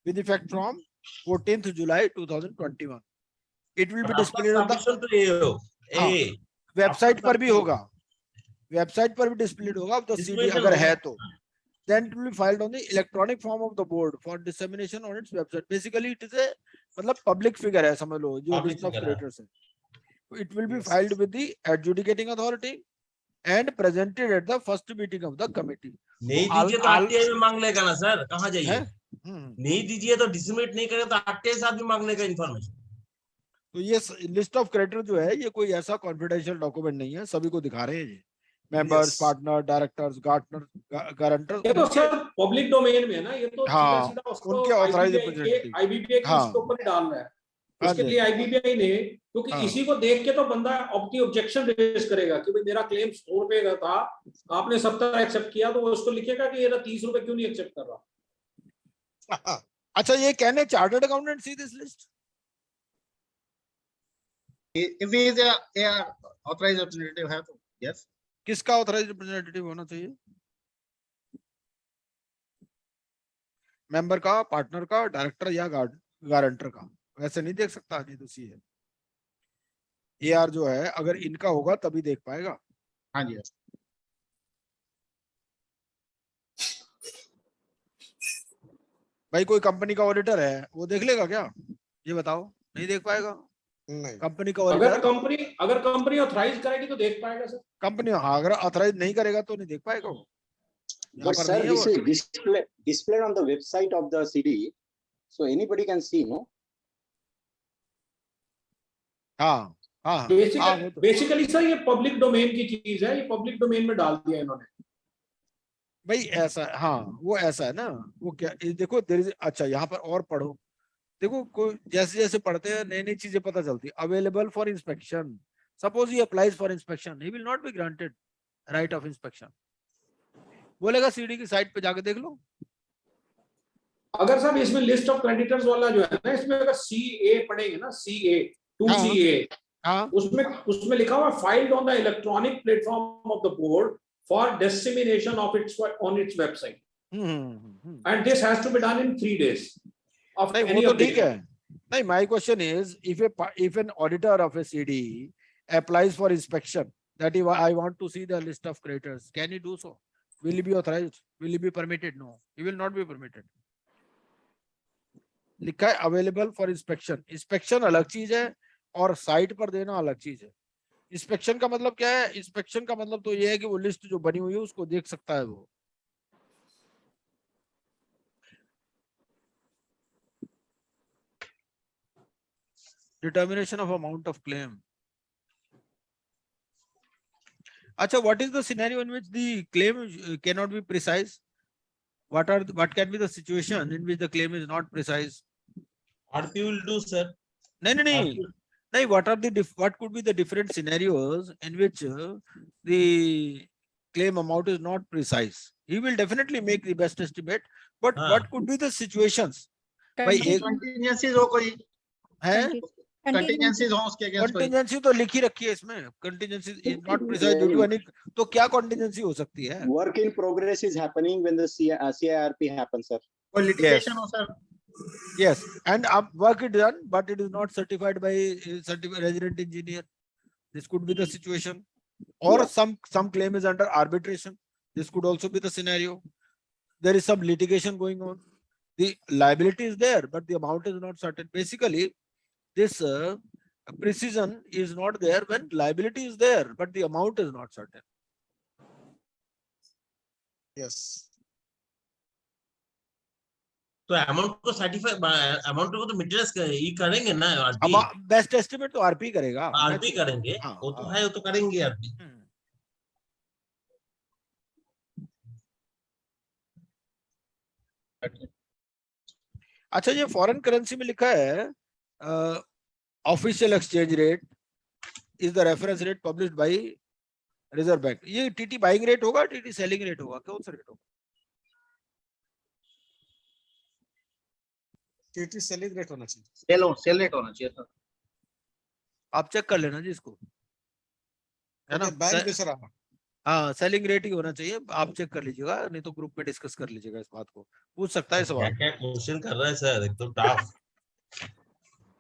with effect from 14th July 2021. It will be displayed on the submission तो ये हो हाँ, ए website पर भी होगा, website पर भी displayed होगा. अब तो CD Displayed अगर है होगा. तो then it will be filed on the electronic form of the board for dissemination on its website. Basically it is a मतलब public figure है, समझ लो, जो Public list of figure है. creators है. It will be filed with the adjudicating authority and presented at the first meeting of the committee. नहीं दीजिए तो RTI में मांग लेगा ना सर, कहाँ जाइए? है? नहीं दीजिए तो डिसमिट नहीं करेगा तो आरटीआई साहब भी मांग लेगा इन्फॉर्मेशन. तो ये लिस्ट ऑफ क्रेडिटर जो है ये कोई ऐसा कॉन्फिडेंशियल डॉक्यूमेंट नहीं है, सभी को दिखा रहे हैं ये मेंबर्स, पार्टनर, डायरेक्टर्स, गारंटर. ये तो सर पब्लिक डोमेन में है ना, ये तो हाँ, सीधा उसको उनके ऑथराइज्ड रिप्रेजेंटेटिव. आईबीपीआई के उसके ऊपर ही डाल रहा है. उसके लिए आईबीपीआई ने, क्योंकि इसी को देख के तो बंदा ऑब्जेक्शन रेज करेगा कि भाई मेरा क्लेम 100 रुपए का था, आपने 70 एक्सेप्ट किया, तो वो उसको लिखेगा कि ये 30 रुपए क्यों नहीं एक्सेप्ट कर रहा. अच्छा, ये कहने chartered accountant see this list. If he is a authorized representative, have to, yes. किसका ऑथराइज्ड रिप्रेजेंटेटिव होना चाहिए? मेंबर का, पार्टनर का, डायरेक्टर या गारंटर का. वैसे नहीं देख सकता, नहीं तो सी है. एआर जो है अगर इनका होगा तभी देख पाएगा. हाँ जी. भाई कोई कंपनी का ऑडिटर है, वो देख लेगा क्या? ये बताओ. नहीं देख पाएगा. नहीं. कंपनी का अगर कंपनी ऑथराइज करेगी तो देख पाएगा सर. कंपनी अगर ऑथराइज नहीं करेगा तो नहीं देख पाएगा वो. But sir, this is displayed on the website of the CD, so anybody can see, no? हाँ हाँ. बेसिकली सर ये पब्लिक डोमेन की चीज है, ये पब्लिक डोमेन में डाल दिया इन्होंने. भाई ऐसा, हाँ वो ऐसा है ना, वो क्या देखो अच्छा यहाँ पर और पढ़ो. देखो कोई जैसे जैसे पढ़ते हैं नई नई चीजें पता चलती. Available for inspection. Suppose he applies for inspection, he will not be granted right of inspection. बोलेगा सीडी की साइट पे जाके देख लो. अगर सब इसमें लिस्ट ऑफ क्रेडिटर्स वाला जो है ना, इसमें अगर CA पढ़ेंगे ना, CA 2CA, उसमें लिखा हुआ filed on the electronic platform of the board for dissemination of its on its website, and this has to be done in 3 days of any of ठीक है. नहीं, my question is if an auditor of a CD applies for inspection that I want to see the list of creditors, can he do so? Will he be authorized? Will he be permitted? No, he will not be permitted. लिखा है available for inspection. Inspection अलग चीज है और site पर देना अलग चीज है. इंस्पेक्शन का मतलब क्या है? इंस्पेक्शन का मतलब तो ये है कि वो लिस्ट जो बनी हुई है उसको देख सकता है वो. Determination of amount of claim. Acha, what is the scenario in which the claim cannot be precise? What can be the situation in which the claim is not precise? RP will do, sir. No. What could be the different scenarios in which the claim amount is not precise? He will definitely make the best estimate, but what could be the situations? Contingencies हो कोई है? Contingencies हो उसके against कोई. Contingency तो लिखी रखी है इसमें. Contingency is not precise due to any. तो क्या contingency हो सकती है? Work in progress is happening when the CIRP happens, sir. कोई litigation हो sir. Yes, and work is done, but it is not certified by a certified resident engineer. This could be the situation. Or some claim is under arbitration. This could also be the scenario. There is some litigation going on. The liability is there, but the amount is not certain. Basically, this precision is not there when liability is there, but the amount is not certain. Yes. तो amount को certify, amount को तो maintenance ये करेंगे ना RP. Best estimate तो RP करेगा. RP करेंगे. वो तो है, वो तो करेंगे आरपी. अच्छा, ये फॉरेन करेंसी में लिखा है official exchange rate is the reference rate published by reserve bank. ये टीटी बाइंग रेट होगा, टीटी सेलिंग रेट होगा, कौन सा रेट होगा? टीटी सेलिंग रेट होना चाहिए. सेल रेट होना चाहिए सर. आप चेक कर लेना जी इसको, है ना. बैंक बेच रहा. हाँ सेलिंग रेट ही होना चाहिए, आप चेक कर लीजिएगा, नहीं तो ग्रुप में डिस्कस कर लीजिएगा इस बात को, पूछ सकता है क्या सवाल। क्या क्वेश्चन कर रहा है सर, एकदम टफ।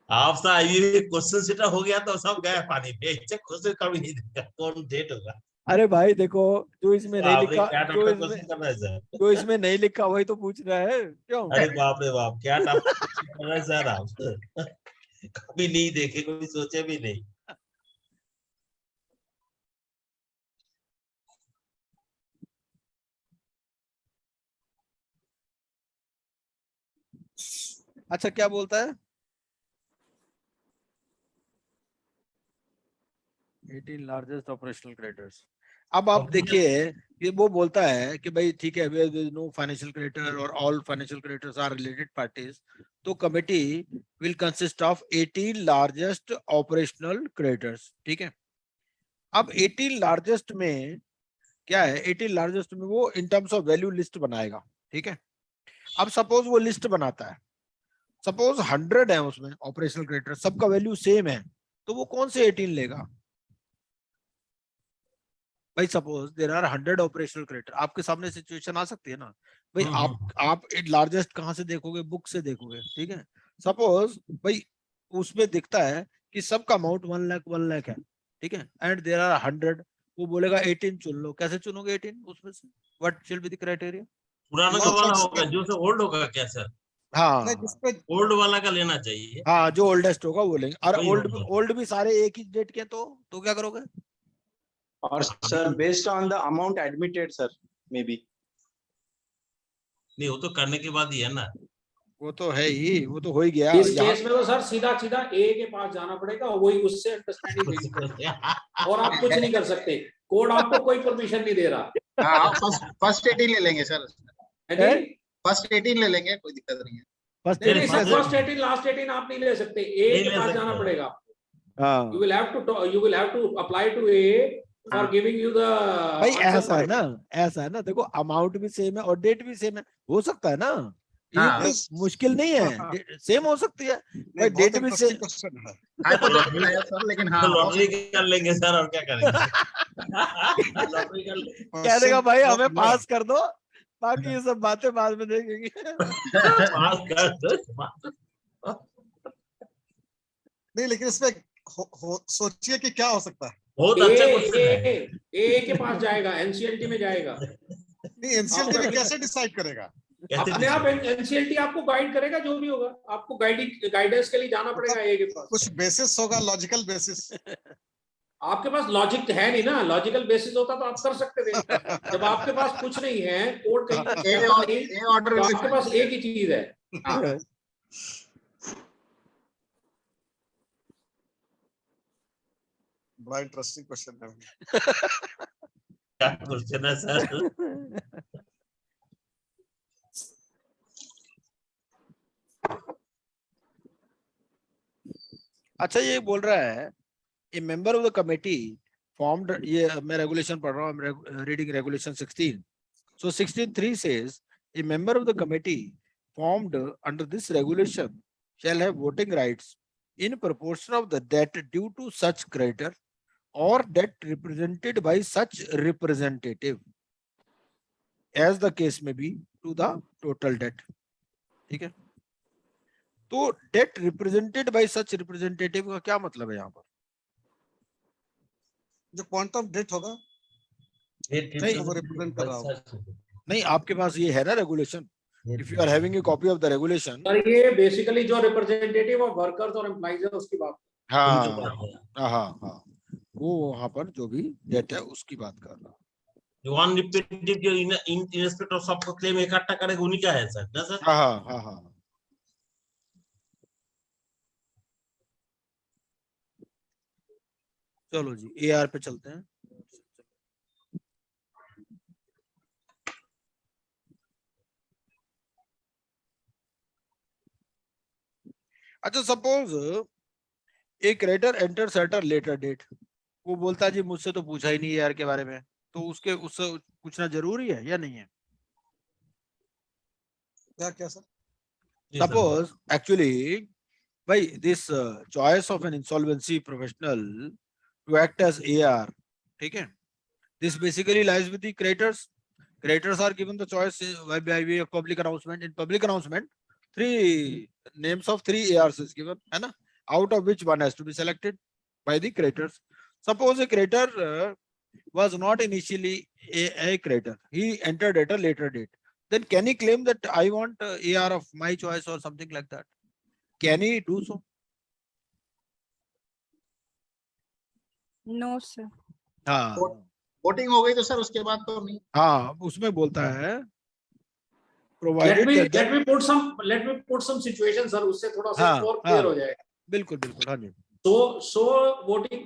आपसे ये क्वेश्चन सीटा हो गया तो सब गया पानी में, क्वेश्चन कभी नहीं देगा कौन डेट होगा। अरे भाई देखो, जो इसमें नहीं आपने लिखा, क्या टाइप का क्वेश्चन कर रहा है सर? जो इसमें नहीं लिखा वही तो पूछ रहा है, क्यों? अरे बाप रे बाप, क्या टाइप का क्वेश्चन कर रहे हैं सर आप? कभी नहीं देखे, कभी सोचे भी नहीं। अच्छा क्या बोलता है? 18 लार्जेस्ट ऑपरेशनल क्रेडिटर्स। अब आप देखिए, ये वो बोलता है कि भाई ठीक है, नो फाइनेंशियल क्रेडिटर और all financial creditors are related parties, तो committee will consist of 18 largest operational creditors, ठीक है। अब 18 लार्जेस्ट में क्या है, 18 लार्जेस्ट में वो in terms of value list बनाएगा, ठीक है। अब सपोज वो लिस्ट बनाता है, सपोज 100 है उसमें ऑपरेशनल क्रेडिटर, सबका वैल्यू सेम है, तो वो कौन से 18 लेगा भाई? Suppose there are 100 operational creditor, आपके सामने सिचुएशन आ सकती है ना भाई, आप लार्जेस्ट कहाँ से देखोगे? बुक से देखोगे, ठीक है। सपोज भाई उसमें दिखता है कि सबका अमाउंट 1 लाख है, ठीक है, एंड देयर आर 100, वो बोलेगा 18 चुन लो। कैसे चुनोगे 18 उसमें से? व्हाट शिल बी द क्राइटेरिया? पुराना जमाना होगा, जो से ओल्ड होगा क्या सर? हाँ ओल्ड वाला का लेना चाहिए। हाँ, जो ओल्डेस्ट होगा वो लेंगे। और वही होगा। ओल्ड भी सारे एक ही डेट के, तो क्या करोगे? Or sir, based on the amount admitted, sir, maybe. नहीं, वो तो करने के बाद ही है ना। वो तो है ही, वो तो हो ही गया। इस केस में तो सर सीधा सीधा ए के पास जाना पड़ेगा और वही उससे अंडरस्टैंडिंग लेनी पड़ेगी, और आप कुछ नहीं कर सकते, कोड आपको कोई परमिशन नहीं दे रहा। हाँ, आप फर्स्ट 18 ले लेंगे सर, फर्स्ट 18 ले लेंगे, कोई दिक्कत नहीं है। नहीं सर, फर्स्ट 18 लास्ट 18 आप नहीं ले सकते, ए के पास जाना पड़ेगा आपको। You will have to apply to a for giving you the. भाई ऐसा है ना, ऐसा है ना, देखो अमाउंट भी सेम है और डेट भी सेम है, हो सकता है ना, ये मुश्किल नहीं है, सेम हो सकती है भाई, डेट भी सेम। लेकिन हाँ, लॉटरी कर लेंगे सर, और क्या करेंगे? लॉटरी कर कह देगा भाई हमें पास कर दो, बाकी ये सब बातें बाद में देखेंगे। पास कर दो। नहीं, लेकिन इसमें सोचिए कि क्या हो सकता है। बहुत अच्छा क्वेश्चन है। ए के पास जाएगा, एनसीएलटी में जाएगा। नहीं, एनसीएलटी में कैसे डिसाइड करेगा? अपने आप एनसीएलटी आपको गाइड करेगा, जो भी होगा आपको गाइडेंस के लिए जाना पड़ेगा ए के पास। कुछ बेसिस होगा, लॉजिकल बेसिस। आपके पास लॉजिक है नहीं ना, लॉजिकल बेसिस होता तो आप कर सकते थे। जब आपके पास कुछ नहीं है, कोड कहीं ऑर्डर, तो आपके पास एक ही चीज है। बड़ा इंटरेस्टिंग क्वेश्चन है। क्या क्वेश्चन है सर? अच्छा ये बोल रहा है, ए member of the committee formed, ये मैं रेगुलेशन पढ़ रहा हूँ, reading regulation 16। So 16(3) says a member of the committee formed under this regulation shall have voting rights in proportion of the debt due to such creditor or debt represented by such representative, as the case may be, to the total debt. ठीक है, तो debt represented by such representative का क्या मतलब है यहाँ पर? जो क्वांटम डेट होगा वो रिप्रेजेंट कर रहा होगा। नहीं, आपके पास ये है ना regulation, if you are having a copy of the regulation. Sir ये बेसिकली जो रिप्रेजेंटेटिव ऑफ वर्कर्स और एम्प्लॉइज है उसकी बात। हाँ, वो वहां पर जो भी डेट है उसकी बात कर रहा हूँ। वन रिप्रेजेंटेटिव जो इन रिस्पेक्ट ऑफ सबको क्लेम इकट्ठा करेगा, उन्हीं का है सर ना सर? हाँ। चलो जी एआर पे चलते हैं। अच्छा suppose a creditor enters at a later date, वो बोलता है जी मुझसे तो पूछा ही नहीं यार के बारे में, तो उससे पूछना जरूरी है या नहीं है? क्या सर? सपोज एक्चुअली भाई this choice of an insolvency professional to act as AR, ठीक है, This basically lies with the creators. Creators are given the choice by way of public announcement. In public announcement, 3 names of 3 ARs is given, है ना? Out of which one has to be selected by the creators. Suppose a creator was not initially a creator. He entered at a later date. Then can he claim that I want AR of my choice or something like that? Can he do so? No, sir. हाँ voting हो गई तो sir उसके बाद तो नहीं। हाँ उसमें बोलता है let provided me that let me put some situation sir, उससे थोड़ा सा हाँ, और क्लियर हाँ। हो जाएगा। बिल्कुल बिल्कुल हाँ जी सो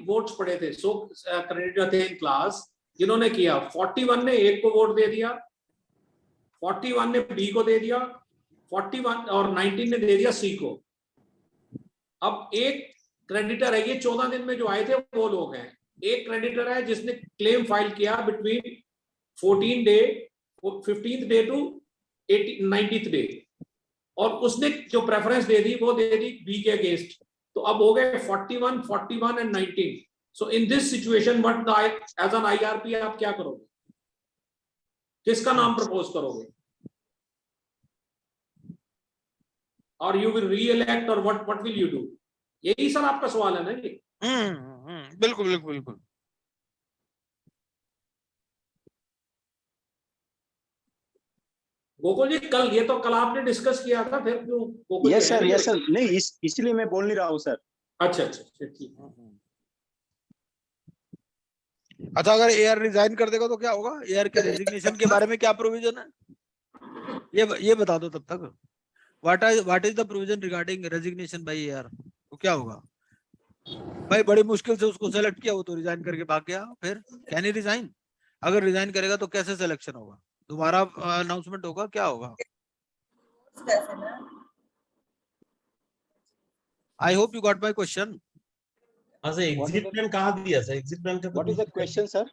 वोट्स पड़े थे, सो कैंडिडेट थे इन क्लास, जिन्होंने किया 41 ने एक को वोट दे दिया, 41 ने बी को दे दिया, 41 और 19 ने दे दिया सी को। अब एक क्रेडिटर है, ये 14 दिन में जो आए थे वो लोग हैं। एक क्रेडिटर है जिसने क्लेम फाइल किया between 15th day to 90th day, और उसने जो प्रेफरेंस दे दी वो दे दी बी के अगेंस्ट। तो अब हो गए 41, 41 and 19। So in this situation what as an IRP आप क्या करोगे? किसका नाम प्रपोज करोगे? और यू विल री-इलेक्ट और व्हाट विल यू डू? यही सर आपका सवाल है ना ये? बिल्कुल बिल्कुल बिल्कुल। गोकुल जी कल ये तो कल आपने डिस्कस किया था, फिर क्यों गोकुल जी? यस सर नहीं इसलिए मैं बोल नहीं रहा हूँ सर। अच्छा ठीक। अच्छा अगर एआर रिजाइन कर देगा तो क्या होगा? एआर के रेजिग्नेशन के बारे में क्या प्रोविजन है ये बता दो तब तक। What is the provision regarding resignation by AR? तो क्या होगा भाई? बड़ी मुश्किल से उसको सेलेक्ट किया, वो तो रिजाइन करके भाग गया, फिर कैन ही रिजाइन? अगर रिजाइन करेगा तो कैसे सिलेक्शन होगा? दोबारा अनाउंसमेंट होगा, क्या होगा? I hope you got my question. अच्छा एग्जिट प्लान कहाँ दिया सर? एग्जिट प्लान का what is the question sir?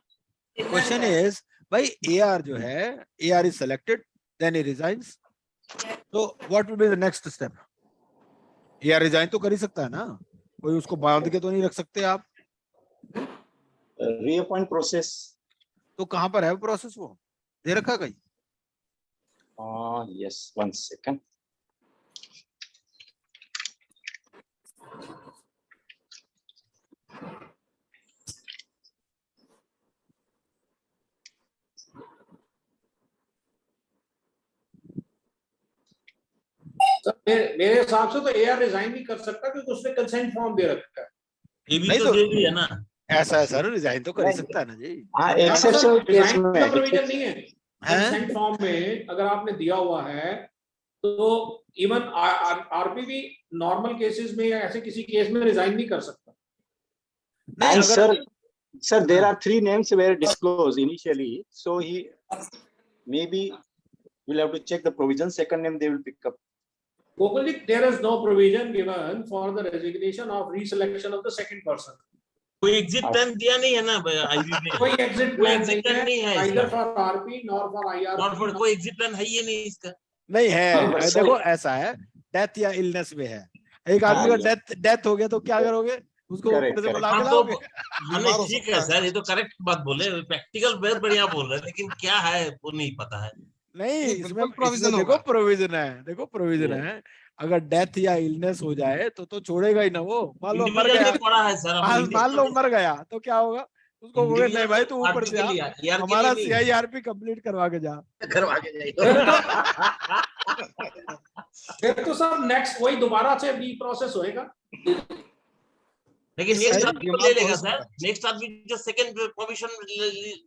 Question is भाई एआर जो है, AR is selected then he resigns, तो what will be the next step? AR resign तो कर ही सकता है ना, कोई उसको बांध के तो नहीं रख सकते आप। रीअपॉइंट प्रोसेस तो कहाँ पर है वो प्रोसेस? वो दे रखा कहीं? Yes 1 second. मेरे हिसाब से तो एआर रिजाइन नहीं कर सकता क्योंकि उसने कंसेंट फॉर्म दे रखा है। ये भी नहीं तो तो दे दिया ना। ऐसा है सर, रिजाइन तो कर ही सकता है ना जी। हाँ एक्सेप्शनल केस रिजाइन में का प्रोविजन नहीं है कंसेंट फॉर्म में। अगर आपने दिया हुआ है तो इवन आरपी भी नॉर्मल केसेस में या ऐसे किसी केस में रिजाइन नहीं कर सकता। नहीं अगर sir there are 3 names were disclosed initially, so he maybe we'll have to check the provision. Second name they will pick up. Gokul ji, there is no provision given for the resignation of reselection of the second person. कोई exit plan दिया नहीं है ना IB में? कोई exit plan नहीं है either for RP nor for IR। Not for कोई एग्जिट प्लान है ही नहीं इसका। नहीं है। but sir- देखो ऐसा है, डेथ या इलनेस में है, एक आदमी का डेथ हो गया तो क्या करोगे? उसको Correct, ऊपर से बुला हाँ के तो लाओगे? हमें ठीक है सर, ये तो करेक्ट बात बोले, प्रैक्टिकल बहुत बढ़िया बोल रहे हैं, लेकिन क्या है वो नहीं पता है। नहीं बिल्कुल इसमें provision देखो होगा। प्रोविजन है, देखो प्रोविजन Yeah. है। अगर डेथ या इलनेस हो जाए तो छोड़ेगा ही ना वो। मान लो मर इंडिविजुअल गया, में पड़ा है सर। मान लो मर गया तो क्या होगा? उसको बोले नहीं भाई तू ऊपर से आ, हमारा CIRP कंप्लीट करवा के जा। फिर तो सब नेक्स्ट वही दोबारा से री प्रोसेस होएगा। लेकिन नेक्स्ट सर, आदमी को ले लेगा सर। नेक्स्ट आदमी जो सेकंड प्रोविजन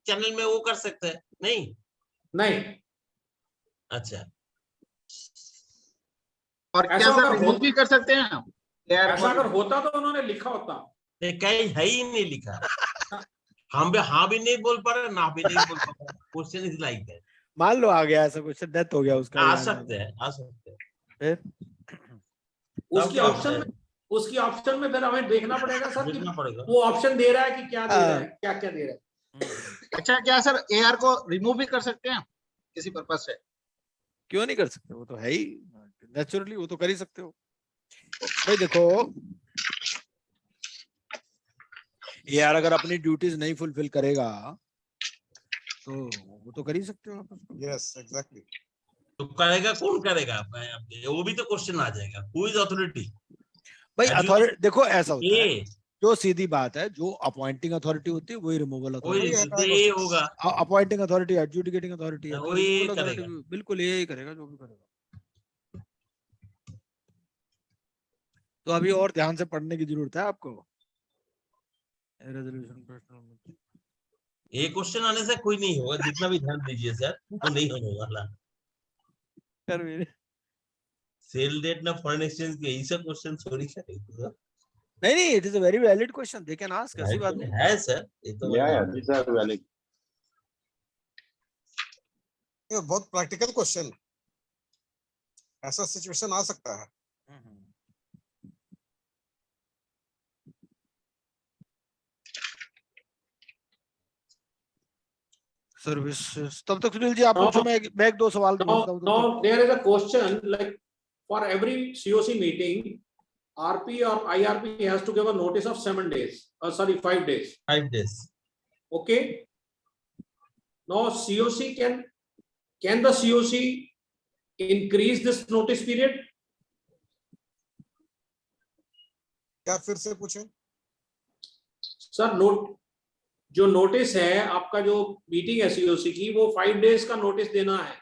चैनल में वो कर सकते हैं नहीं? अच्छा और क्या सर रिमूव भी कर सकते हैं? ऐसा अगर होता तो उन्होंने लिखा होता। कहीं है ही नहीं लिखा। हम भी हाँ भी नहीं बोल पा रहे, ना भी नहीं बोल पा रहे। Question is like that. मान लो आ गया ऐसा कुछ, डेथ हो गया उसका। आ सकते हैं। उसकी ऑप्शन में फिर हमें देखना पड़ेगा सर कि देखना पड़ेगा वो ऑप्शन दे रहा है कि क्या दे रहा है, क्या क्या दे रहा है। अच्छा क्या सर AR को रिमूव भी कर सकते हैं किसी पर्पज से? क्यों नहीं कर सकते? वो तो है ही नेचुरली, वो तो कर ही सकते हो भाई। देखो यार अगर अपनी ड्यूटीज नहीं फुलफिल करेगा तो वो तो कर ही सकते हो आप उसको। Yes exactly. तो करेगा कौन करेगा? वो भी तो क्वेश्चन आ जाएगा, हु इज अथॉरिटी? भाई As you- अथॉरिटी देखो ऐसा होता है, ये जो सीधी बात है, जो अपॉइंटिंग अथॉरिटी होती है वही रिमूवल वही अथॉरिटी, ये होगा, अपॉइंटिंग अथॉरिटी एडजुडिकेटिंग अथॉरिटी है, तो वही रिमूवल करेगा। अथॉरिटी बिल्कुल यही करेगा जो भी करेगा। तो अभी और ध्यान से पढ़ने की जरूरत है आपको। रेजोल्यूशन प्रश्न ये क्वेश्चन आने से कोई नहीं होगा, जितना भी ध्यान दीजिए सर, वो नहीं होने वाला। कर मेरे सेल डेट ना फॉरेन एक्सचेंज के यही सब क्वेश्चन सॉरी करेगा। नहीं, it is a very valid question, they can ask, ऐसी बात नहीं है सर, ये तो Yeah, these are valid. ये बहुत प्रैक्टिकल क्वेश्चन, ऐसा सिचुएशन आ सकता है। सर्विसेज। तब तक सुनील जी आप पूछो, मैं एक दो सवाल पूछता हूँ। Now there is a question like for every COC meeting, RP or IRP has to give a notice of 7 days. Sorry, 5 days. 5 days. Okay. Now COC can the COC increase this notice period? क्या फिर से पूछें? Sir जो notice है आपका, जो meeting है COC की, वो 5 डेज का नोटिस देना है,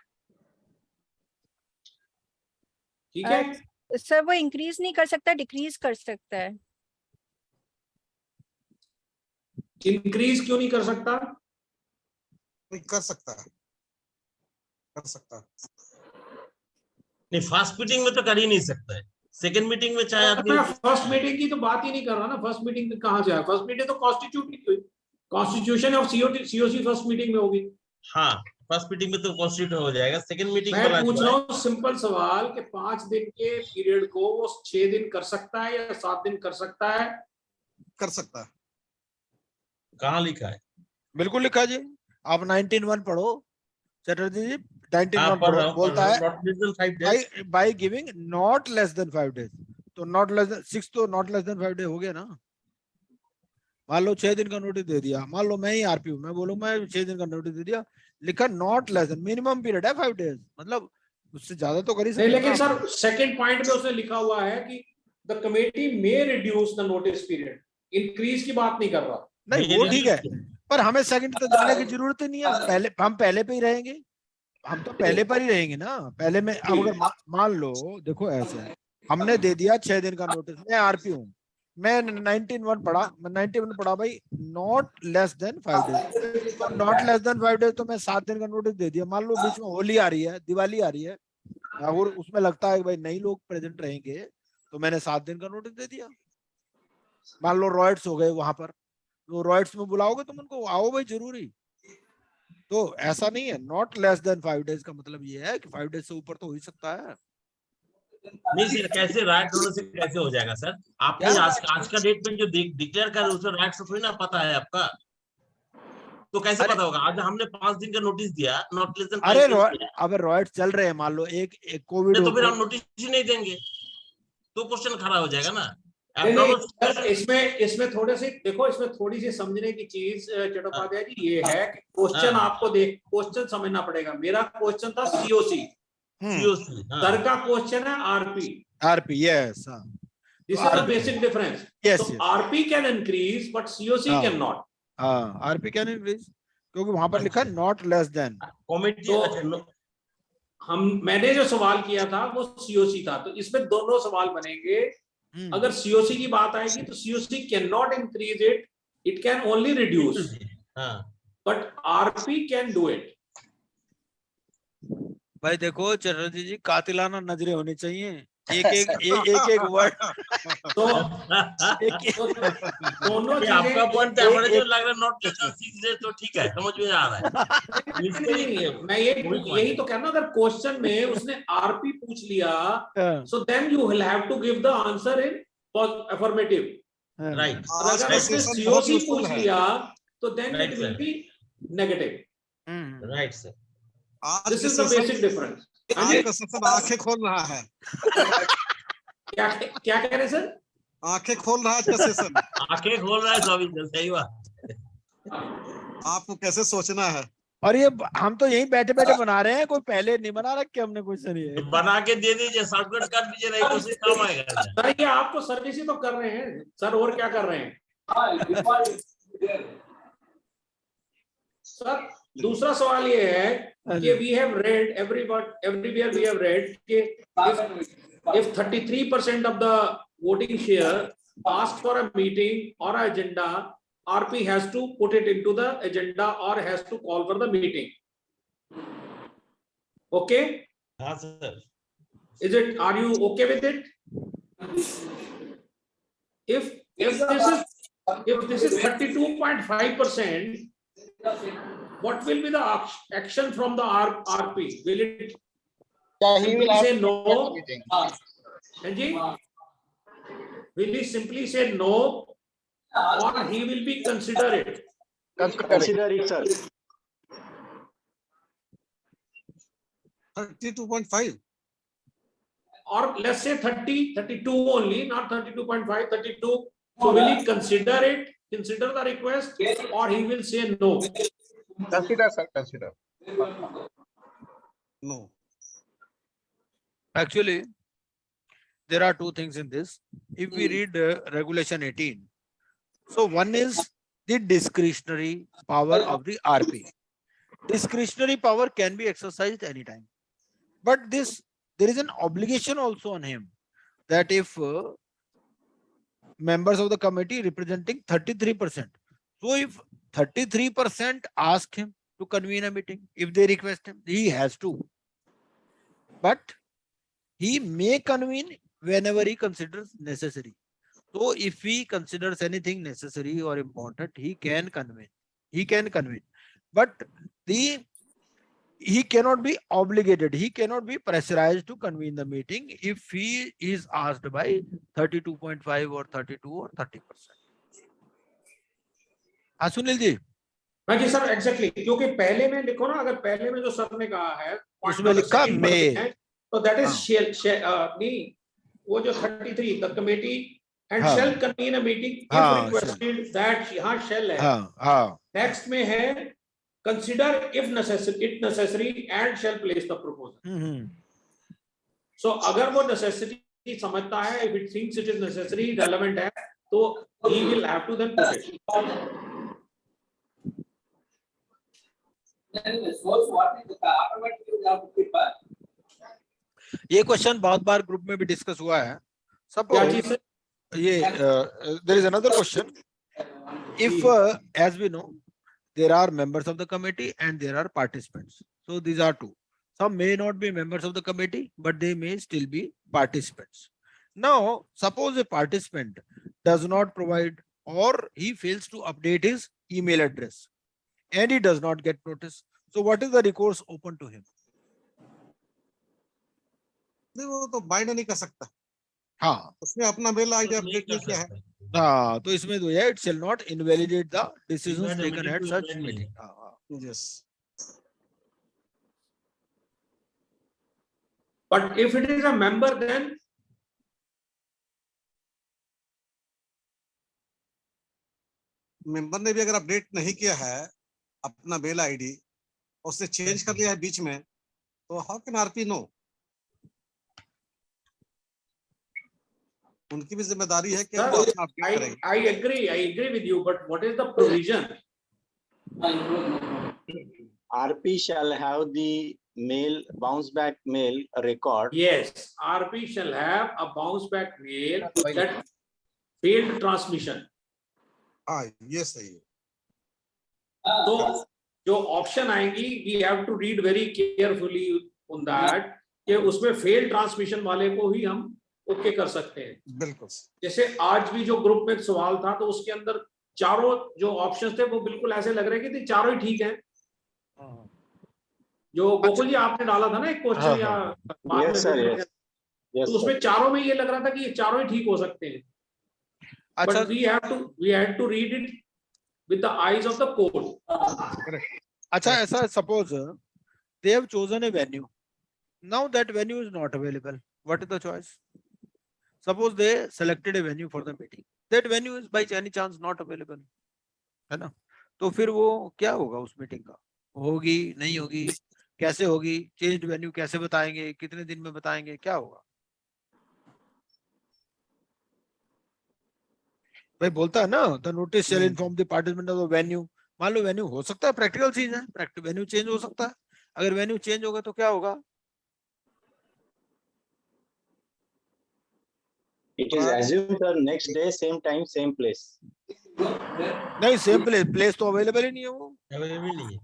ठीक है? सर वो इंक्रीज नहीं कर सकता, डिक्रीज कर सकता है। इंक्रीज क्यों नहीं कर सकता? नहीं कर सकता है, कर सकता है। नहीं, फर्स्ट मीटिंग में तो कर ही नहीं सकता है, सेकंड मीटिंग में चाहे आदमी। फर्स्ट मीटिंग की तो बात ही नहीं कर रहा ना, फर्स्ट मीटिंग कहाँ से है? फर्स्ट मीटिंग तो constitution of COC first meeting में होगी। हाँ, फर्स्ट मीटिंग में तो कॉन्स्टिट्यूट हो जाएगा, सेकंड मीटिंग मैं पूछ रहा हूँ सिंपल सवाल कि 5 दिन के पीरियड को वो 6 दिन कर सकता है या 7 दिन कर सकता है? कर सकता है। कहाँ लिखा है? बिल्कुल लिखा जी, आप 19(1) पढ़ो चटर्जी जी, 19(1) बोलता है by giving not less than 5 days. तो नॉट लेस देन 6 तो नॉट लेस देन 5 डे हो गया ना। मान लो 6 दिन का नोटिस दे दिया, मान लो मैं ही आरपी हूं, मैं बोलूं मैं 6 दिन का नोटिस दे दिया, लिखा not less than, minimum period है 5 डेज, मतलब उससे ज्यादा तो कर ही सकते नहीं, लेकिन सर सेकंड पॉइंट में उसने लिखा हुआ है कि the committee may reduce the notice period, increase की बात नहीं कर रहा। नहीं वो ठीक है, पर हमें सेकंड तक जाने की जरूरत ही नहीं है, हम पहले पे ही रहेंगे, हम तो पहले पर ही रहेंगे ना। पहले में अब अगर मान लो, देखो ऐसे है, हमने दे दिया 6 दिन का नोटिस, मैं आरपी हूँ, मैं 19(1) पढ़ा, मैं 91 पढ़ा भाई, नॉट लेस देन 5 डेज, तो नॉट लेस देन 5 डेज तो मैं 7 दिन का नोटिस दे दिया। मान लो बीच में होली आ रही है, दिवाली आ रही है, और उसमें लगता है कि भाई नई लोग प्रेजेंट रहेंगे, तो मैंने 7 दिन का नोटिस दे दिया। मान लो रॉयट्स हो गए वहां पर, तो रॉयट्स में बुलाओगे तुम उनको, आओ भाई जरूरी। तो ऐसा नहीं है, नॉट लेस देन 5 डेज का मतलब ये है कि 5 डेज से ऊपर तो हो ही सकता है। नहीं सर, कैसे राइट होने से कैसे हो जाएगा सर? आपने आज का डेट में जो डिक्लेयर कर उसमें राइट से थोड़ी ना पता है आपका, तो कैसे पता होगा? आज हमने 5 दिन का नोटिस दिया, नॉट लेस देन 5 अरे डेज। अब रॉयट्स चल रहे हैं, मान लो एक कोविड तो फिर हम नोटिस ही नहीं देंगे, तो क्वेश्चन खड़ा हो जाएगा ना। इसमें थोड़े से देखो, इसमें थोड़ी सी समझने की चीज चट्टोपाध्याय जी ये है कि क्वेश्चन आपको क्वेश्चन समझना पड़ेगा। मेरा क्वेश्चन था COC, सर का क्वेश्चन है RP। Yes, this is the basic difference. Yes, RP can increase but COC can not. RP can increase, क्योंकि वहां पर लिखा है नॉट लेस देन। मैंने जो सवाल किया था वो COC था, तो इसमें दोनों सवाल बनेंगे। अगर COC की बात आएगी तो COC can not increase it, it can only reduce, but RP can do it. भाई देखो चटर्जी जी, कातिलाना नजरें होनी चाहिए, एक वर्ड। तो दोनों आपका पॉइंट टेम्परेचर लग रहा है नॉट लेस, तो ठीक है, समझ में आ रहा है। मैं यही तो कहना, अगर क्वेश्चन में उसने RP पूछ लिया, so then you will have to give the answer in affirmative, right. अगर उसने COC पूछ लिया तो then it will be negative, right sir. This is the basic difference. आज का सेशन आंखें खोल रहा है। क्या कह रहे सर? आंखें खोल रहा है आज का सेशन। आंखें खोल रहा है स्वामी जी, सही बात। आपको कैसे सोचना है। और ये हम तो यहीं बैठे बैठे बना रहे हैं, कोई पहले नहीं बना रखे हमने क्वेश्चन ये। तो बना के दे दीजिए, शॉर्टकट कर दीजिए, नहीं तो उससे काम आएगा। सर ये आपको सर्विस ही तो कर रहे हैं सर, और क्या कर रहे हैं सर। दूसरा सवाल ये है कि we have read everywhere we have read कि if 33% of the voting share asked for a meeting or an agenda, RP has to put it into the agenda or has to call for the meeting. Okay? हाँ sir. Are you okay with it? If this is 32.5%, what will be the action from the RP? Will it he will say no? meeting. Anji? Will he simply say no, or he will be consider it? Consider it, sir. 32.5. Or let's say 30, 32 only, not 32.5, 32. So will he consider it, consider the request, or he will say no? Consider, sir, consider. No. Actually, there are two things in this. If we read regulation 18, so one is the discretionary power of the RP. Discretionary power can be exercised anytime, but there is an obligation also on him that if members of the committee representing 33%, so if 33% ask him to convene a meeting, if they request him, he has to, but he may convene whenever he considers necessary. So if he considers anything necessary or important, he can convene. He can convene, but he cannot be obligated. He cannot be pressurized to convene the meeting if he is asked by 32.5 or 32 or 30%. Sunil ji. हाँ जी sir, exactly, क्योंकि पहले में लिखो ना, अगर पहले में जो सर ने कहा है उसमें लिखा मे, तो दैट इज नहीं, वो जो 33 the committee and shall convene a meeting if requested, that यहाँ शेल है। नेक्स्ट में है consider if necessary and shall place the proposal. So अगर वो नेसेसिटी समझता है, if it thinks it is necessary, relevant है, तो he will have to then put it. ये क्वेश्चन बहुत बार ग्रुप में भी डिस्कस हुआ है। सपोज ये there is another question, if as we know there are members of the committee and there are participants, so these are two. Some may not be members of the committee, but they may still be participants. Now suppose a participant does not provide or he fails to update his email address and he does not get notice, so what is the recourse open to him? नहीं, वो तो bind नहीं कर सकता। हाँ, उसने अपना mail ID update नहीं किया है। हाँ, तो इसमें तो ये it shall not invalidate the decisions taken at such meeting. Yes. But if it is a member, then member ने भी अगर अपडेट नहीं किया है अपना मेल आईडी, उसने चेंज कर लिया है बीच में, तो हाउ कैन आरपी नो? उनकी भी जिम्मेदारी है कि वो अपना अपडेट करेंगे। I agree with you, but what is the provision? RP shall have the mail, bounce back mail record. Yes, RP shall have a bounce back mail that failed transmission. हाँ, ये सही है। तो जो ऑप्शन आएंगी, we have to read very carefully on that, कि उसमें fail transmission वाले को ही हम ओके कर सकते हैं। बिल्कुल। जैसे आज भी जो ग्रुप में सवाल था, तो उसके अंदर चारों जो ऑप्शंस थे वो बिल्कुल ऐसे लग रहे कि चारों ही ठीक हैं। जो गोकुल जी आपने डाला था ना एक क्वेश्चन, या तो उसमें चारों में ये लग रहा था कि ये चारों ही ठीक हो सकते हैं। But we had to read it with the eyes of the court. अच्छा, ऐसा suppose they have chosen a venue. Now that venue is not available. What is the choice? Suppose they selected a venue for the meeting. That venue is by any chance not available, है ना? तो फिर वो क्या होगा उस meeting का? होगी नहीं होगी, कैसे होगी, चेंज वेन्यू कैसे बताएंगे, कितने दिन में बताएंगे, क्या होगा? भाई बोलता है ना, the notice shall inform the participant of the venue. मान लो वेन्यू हो सकता है, प्रैक्टिकल चीज है, वेन्यू चेंज हो सकता है। अगर वेन्यू चेंज होगा तो क्या होगा? It is assumed the next day, same time, same place. नहीं, सेम प्लेस तो अवेलेबल ही नहीं है वो। अवेलेबल नहीं है।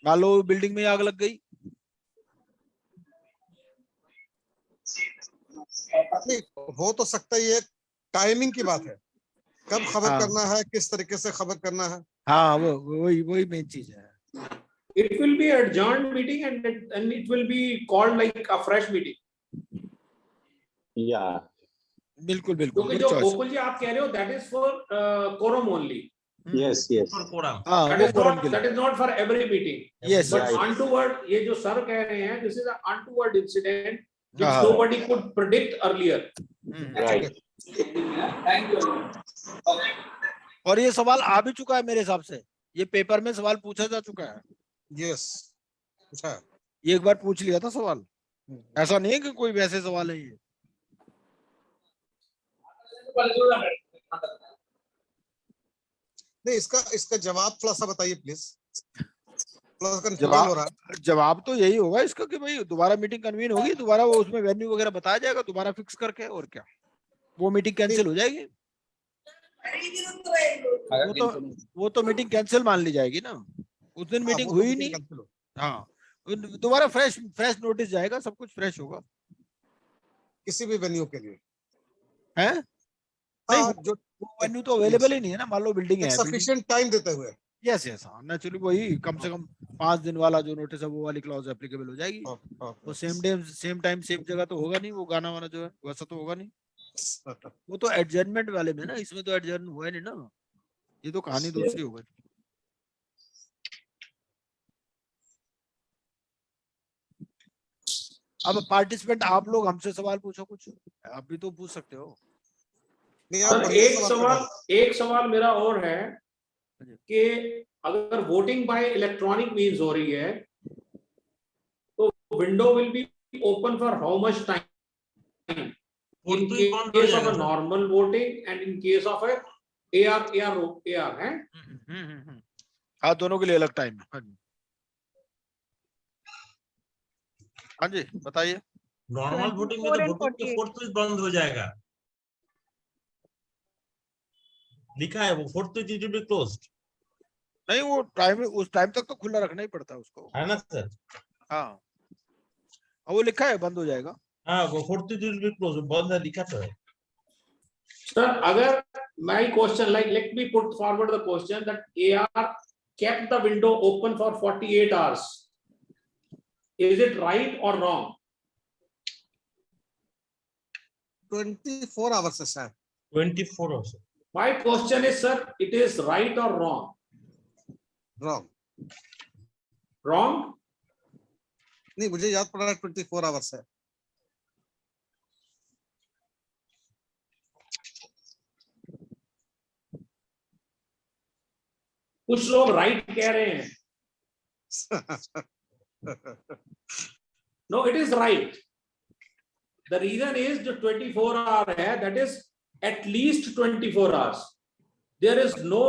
मान लो बिल्डिंग में आग लग गई, नहीं, हो तो सकता है, ये टाइमिंग की बात है, कब खबर हाँ। करना है, किस तरीके से खबर करना है। हाँ वो वही मेन चीज है। It will be adjourned meeting and it will be called like a fresh meeting. Yeah. बिल्कुल बिल्कुल, क्योंकि good जो choice। गोकुल जी आप कह रहे हो that is for quorum only. Yes, yes. For quorum. हाँ, That वो is quorum not के लिए। that is not for every meeting. Yes, But right. untoward ये जो सर कह रहे हैं, this is an untoward incident which हाँ। nobody could predict earlier. Right. Thank you. और ये सवाल आ भी चुका है मेरे हिसाब से, ये पेपर में सवाल पूछा जा चुका है। यस, अच्छा, ये एक बार पूछ लिया था सवाल, ऐसा नहीं है कि कोई वैसे सवाल है ये। नहीं, इसका जवाब थोड़ा सा बताइए प्लीज, थोड़ा कंफ्यूजन हो रहा है। जवाब तो यही होगा इसका कि भाई दोबारा मीटिंग कन्वीन होगी, दोबारा वो उसमें वेन्यू वगैरह बताया जाएगा, दोबारा फिक्स करके, और क्या, वो मीटिंग कैंसिल हो जाएगी। वो तो मीटिंग कैंसिल मान ली जाएगी ना, उस दिन मीटिंग वो तो हुई नहीं। cancel हो। हाँ, दोबारा फ्रेश नोटिस जाएगा, सब कुछ फ्रेश होगा। किसी भी वेन्यू के लिए है नहीं, हाँ, जो वो वेन्यू तो अवेलेबल ही नहीं है ना, मान लो बिल्डिंग है, सफिशिएंट टाइम देते हुए। यस यस, हाँ नेचुरली वही कम से कम 5 दिन वाला जो नोटिस है वो वाली क्लॉज एप्लीकेबल हो जाएगी। वो same day same time same जगह तो होगा नहीं, वो गाना वाना जो है वैसा तो होगा नहीं। वो तो एडजर्नमेंट वाले में ना, इसमें तो एडजर्न हुआ नहीं ना, ये तो कहानी दूसरी हो गई। अब पार्टिसिपेंट आप लोग हमसे सवाल पूछो, कुछ आप भी तो पूछ सकते हो। सर एक सवाल मेरा और है कि अगर वोटिंग बाय इलेक्ट्रॉनिक मीन्स हो रही है तो window will be open for how much time in case of a normal voting and in case of a AR है? हाँ, दोनों के लिए अलग टाइम है। हाँ जी बताइए। नॉर्मल वोटिंग में तो वोटिंग के 4th स्विच बंद हो जाएगा, लिखा है वो 4th switch will be closed. नहीं, वो टाइम, उस टाइम तक तो खुला रखना ही पड़ता है उसको, है ना सर? हाँ, वो लिखा है बंद हो जाएगा। हाँ, वो 4th switch will be closed, बंद है, लिखा तो है। Sir, अगर my question, like let me put forward the question that AR kept the window open for 48 hours. Is it right or wrong? 24 hours है शायद। 24 hours. My question is, sir, it is right or wrong? Wrong. Wrong? नहीं, मुझे याद पड़ रहा है 24 hours है। कुछ लोग राइट कह रहे हैं। No, it is right. The reason is जो 24 hour है, that is at least 24 hours. There is no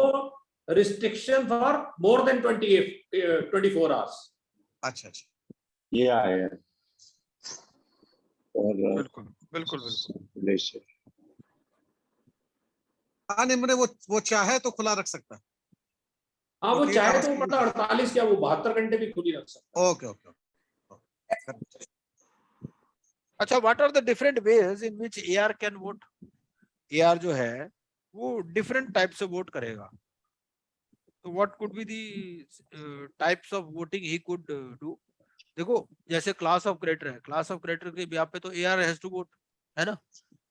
restriction for more than 24 hours. अच्छा अच्छा। Yeah. बिल्कुल बिल्कुल बिल्कुल। हाँ, नहीं, मैंने वो चाहे तो खुला रख सकता है। हाँ, वो चाहे तो मतलब 48 क्या वो 72 घंटे भी खुली रख सकता है। Okay okay. अच्छा, what are the different ways in which AR can vote? AR जो है वो डिफरेंट टाइप से वोट करेगा, तो what could be the types of voting he could do? देखो, जैसे क्लास ऑफ क्रेडिटर है, क्लास ऑफ क्रेडिटर के बिहाफ पे तो AR हैज टू वोट, है ना।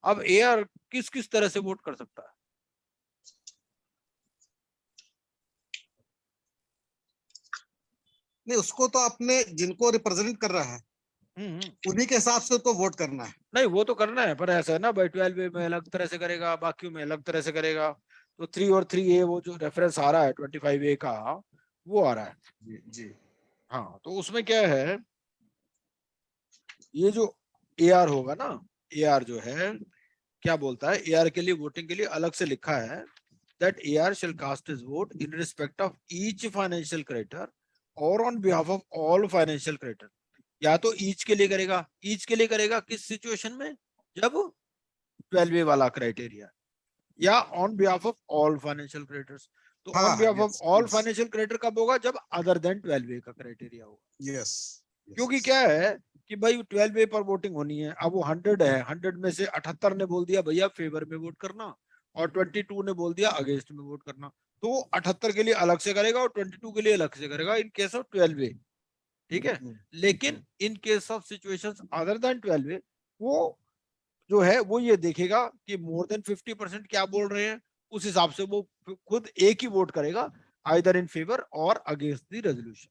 अब AR किस किस तरह से वोट कर सकता है? नहीं, उसको तो अपने जिनको रिप्रेजेंट कर रहा है उन्हीं के हिसाब से तो वोट करना है। नहीं, वो तो करना है, पर ऐसा है ना भाई 12 वे में अलग तरह से करेगा, बाकी में अलग तरह से करेगा, तो 3 और 3A वो जो रेफरेंस आ रहा है 25A का वो आ रहा है। जी हाँ, तो उसमें क्या है, ये जो AR होगा ना, AR जो है क्या बोलता है, AR के लिए वोटिंग के लिए अलग से लिखा है that AR shall cast his vote in respect of each financial creditor or on behalf of all financial creditor। या तो each के लिए करेगा, each के लिए करेगा किस सिचुएशन में, जब 12A वाला क्राइटेरिया, या on behalf of all financial creditors. तो हाँ, on behalf of yes, all yes. Financial creditor कब होगा, जब अदर देन 12A का क्राइटेरिया होगा। यस क्योंकि क्या है कि भाई 12A पर वोटिंग होनी है, अब वो 100 है, 100 में से 78 ने बोल दिया भैया फेवर में वोट करना, और 22 ने बोल दिया अगेंस्ट में वोट करना, तो वो 78 के लिए अलग से करेगा और 22 के लिए अलग से करेगा इन केस ऑफ 12A। ठीक है, लेकिन इन case of situations other than 12A वो जो है वो ये देखेगा कि मोर देन 50% क्या बोल रहे हैं, उस हिसाब से वो खुद एक ही वोट करेगा, आइदर इन फेवर और अगेंस्ट द रेजोल्यूशन।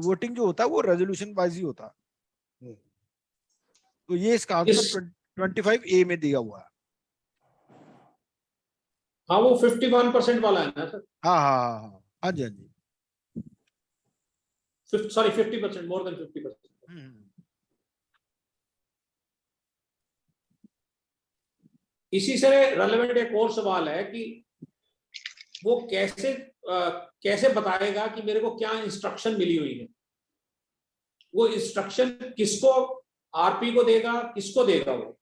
वोटिंग जो होता है वो रेजोल्यूशन वाइज ही होता है। तो ये इसका आंसर 25A में दिया हुआ है। हाँ, वो 51% वाला है ना सर। हाँ हाँ हाँ हाँ हाँ जी, हाँ जी, सॉरी 50%, मोर देन 50%। इसी से रेलेवेंट एक और सवाल है कि वो कैसे बताएगा कि मेरे को क्या इंस्ट्रक्शन मिली हुई है, वो इंस्ट्रक्शन किसको, आरपी को देगा, किसको देगा वो?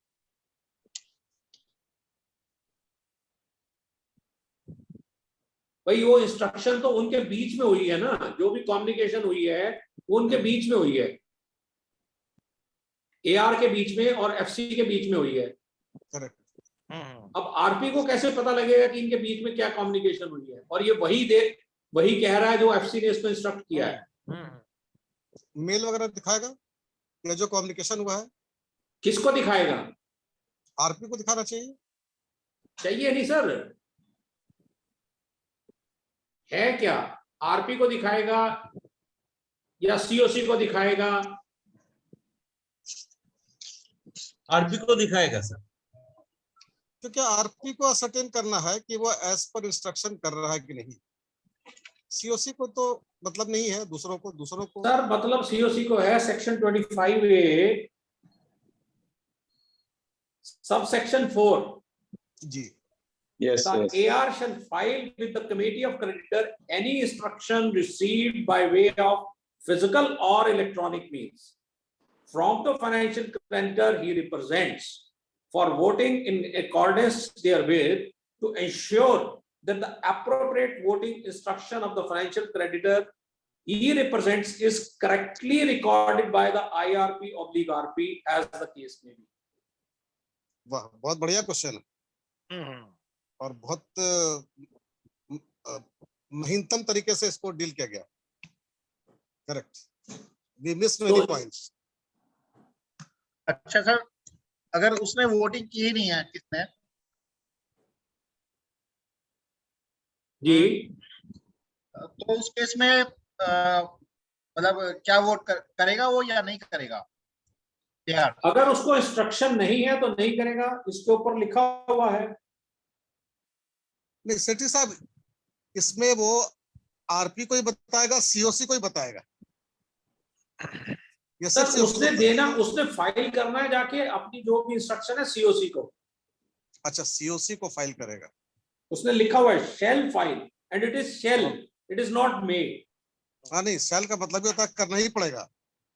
भाई वो इंस्ट्रक्शन तो उनके बीच में हुई है ना, जो भी कम्युनिकेशन हुई है वो उनके बीच में हुई है, एआर के बीच में और एफसी के बीच में हुई है। करेक्ट। अब आरपी को कैसे पता लगेगा कि इनके बीच में क्या कम्युनिकेशन हुई है, और ये वही कह रहा है जो एफसी ने इसको इंस्ट्रक्ट किया है। मेल वगैरह दिखाएगा या जो कम्युनिकेशन हुआ है? किसको दिखाएगा? आरपी को दिखाना चाहिए। चाहिए नहीं सर, है क्या, आरपी को दिखाएगा या सीओसी को दिखाएगा? आरपी को दिखाएगा सर। तो क्या आरपी को असर्टेन करना है कि वो एज पर इंस्ट्रक्शन कर रहा है कि नहीं? सीओसी को तो मतलब नहीं है, दूसरों को सर मतलब सीओसी को है सेक्शन 25A सब सेक्शन 4 जी। Yes, The yes. AR shall file with the committee of creditor any instruction received by way of physical or electronic means from the financial creditor he represents for voting in accordance therewith, to ensure that the appropriate voting instruction of the financial creditor he represents is correctly recorded by the IRP/RP as the case may be. वाह, बहुत बढ़िया question है और बहुत महीनतम तरीके से इसको deal किया गया। Correct, we miss many points. अच्छा सर, अगर उसने वोटिंग की ही नहीं है, किसने? जी, तो उस केस में मतलब क्या वोट करेगा वो या नहीं करेगा? यार अगर उसको इंस्ट्रक्शन नहीं है तो नहीं करेगा, इसके ऊपर लिखा हुआ है। नहीं सेठी साहब, इसमें वो आरपी को ही बताएगा, सीओसी को ही बताएगा? ये सर उसने देना, उसने फाइल करना है जाके अपनी जो भी इंस्ट्रक्शन है सीओसी को। अच्छा, सीओसी को फाइल करेगा। उसने लिखा हुआ है shall file, and it is shall, it is not made. हाँ नहीं, शेल का मतलब ये होता है करना ही पड़ेगा,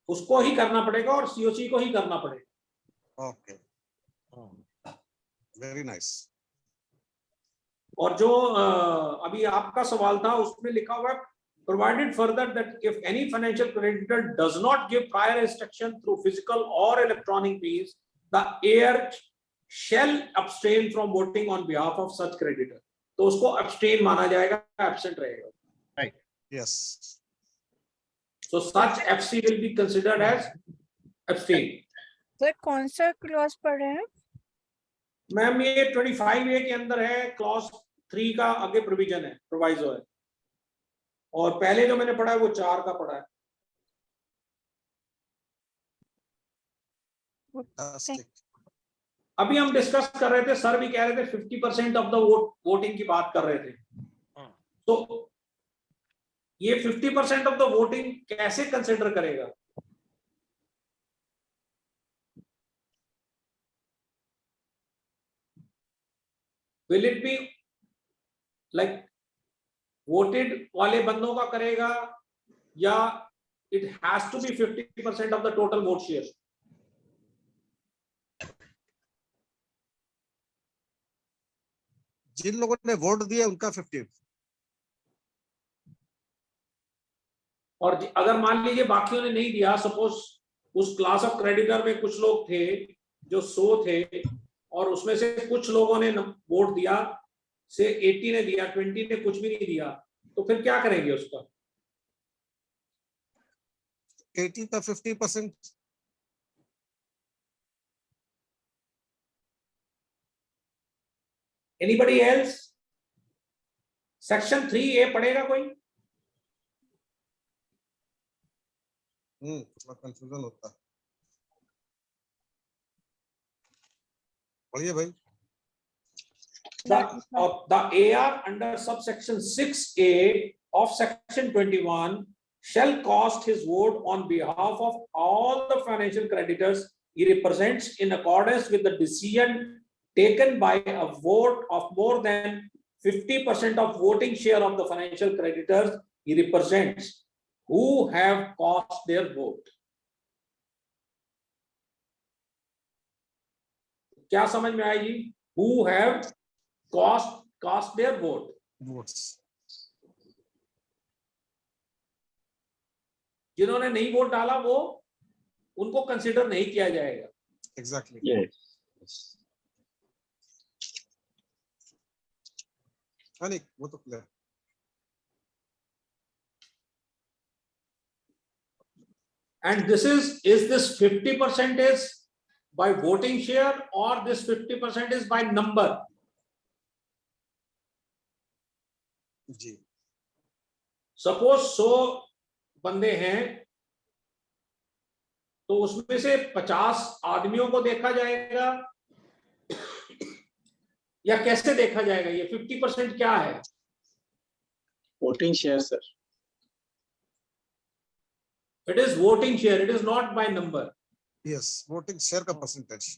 उसको ही करना पड़ेगा और सीओसी को ही करना पड़ेगा। Okay, very nice. और जो अभी आपका सवाल था उसमें लिखा हुआ है provided further that if any financial creditor does not give prior instruction through physical or electronic means, the heir shall abstain from voting on behalf of such creditor. तो उसको abstain माना जाएगा, absent रहेगा। Right. Yes. So such FC will be considered as abstain. Sir कौन सा clause पढ़ रहे हैं? मैम ये 25A के अंदर है, क्लॉज 3 का आगे प्रोविजन है, प्रोवाइजो है, और पहले जो मैंने पढ़ा है वो 4 का पढ़ा है। अभी हम डिस्कस कर रहे थे, सर भी कह रहे थे 50% ऑफ द वोटिंग की बात कर रहे थे। तो ये 50% ऑफ द वोटिंग कैसे कंसिडर करेगा? Will it be like voted वाले बंदों का करेगा, या it has to be 50% of the total vote share? जिन लोगों ने वोट दिया उनका 50। और अगर मान लीजिए बाकियों ने नहीं दिया, सपोज उस क्लास ऑफ क्रेडिटर में कुछ लोग थे जो 100 थे, और उसमें से कुछ लोगों ने वोट दिया, से 80 ने दिया, 20 ने कुछ भी नहीं दिया, तो फिर क्या करेंगे उसका? 80 का 50%। Anybody else? सेक्शन 3A पढ़ेगा कोई? थोड़ा कंफ्यूजन होता है। पढ़िए भाई। The AR under subsection 6A of section 21 shall cast his vote on behalf of all the financial creditors he represents in accordance with the decision taken by a vote of more than 50% of voting share of the financial creditors he represents who have cast their vote. क्या समझ में आएगी? Who have cast their votes. जिन्होंने नहीं vote डाला वो उनको consider नहीं किया जाएगा। Exactly. Yes. नहीं, वो तो clear. And is this 50% is by voting share or this 50% is by number? जी। सपोज 100 बंदे हैं तो उसमें से 50 आदमियों को देखा जाएगा या कैसे देखा जाएगा? ये 50% क्या है? Voting share, sir. It is voting share. It is not by number. Yes, voting share का percentage।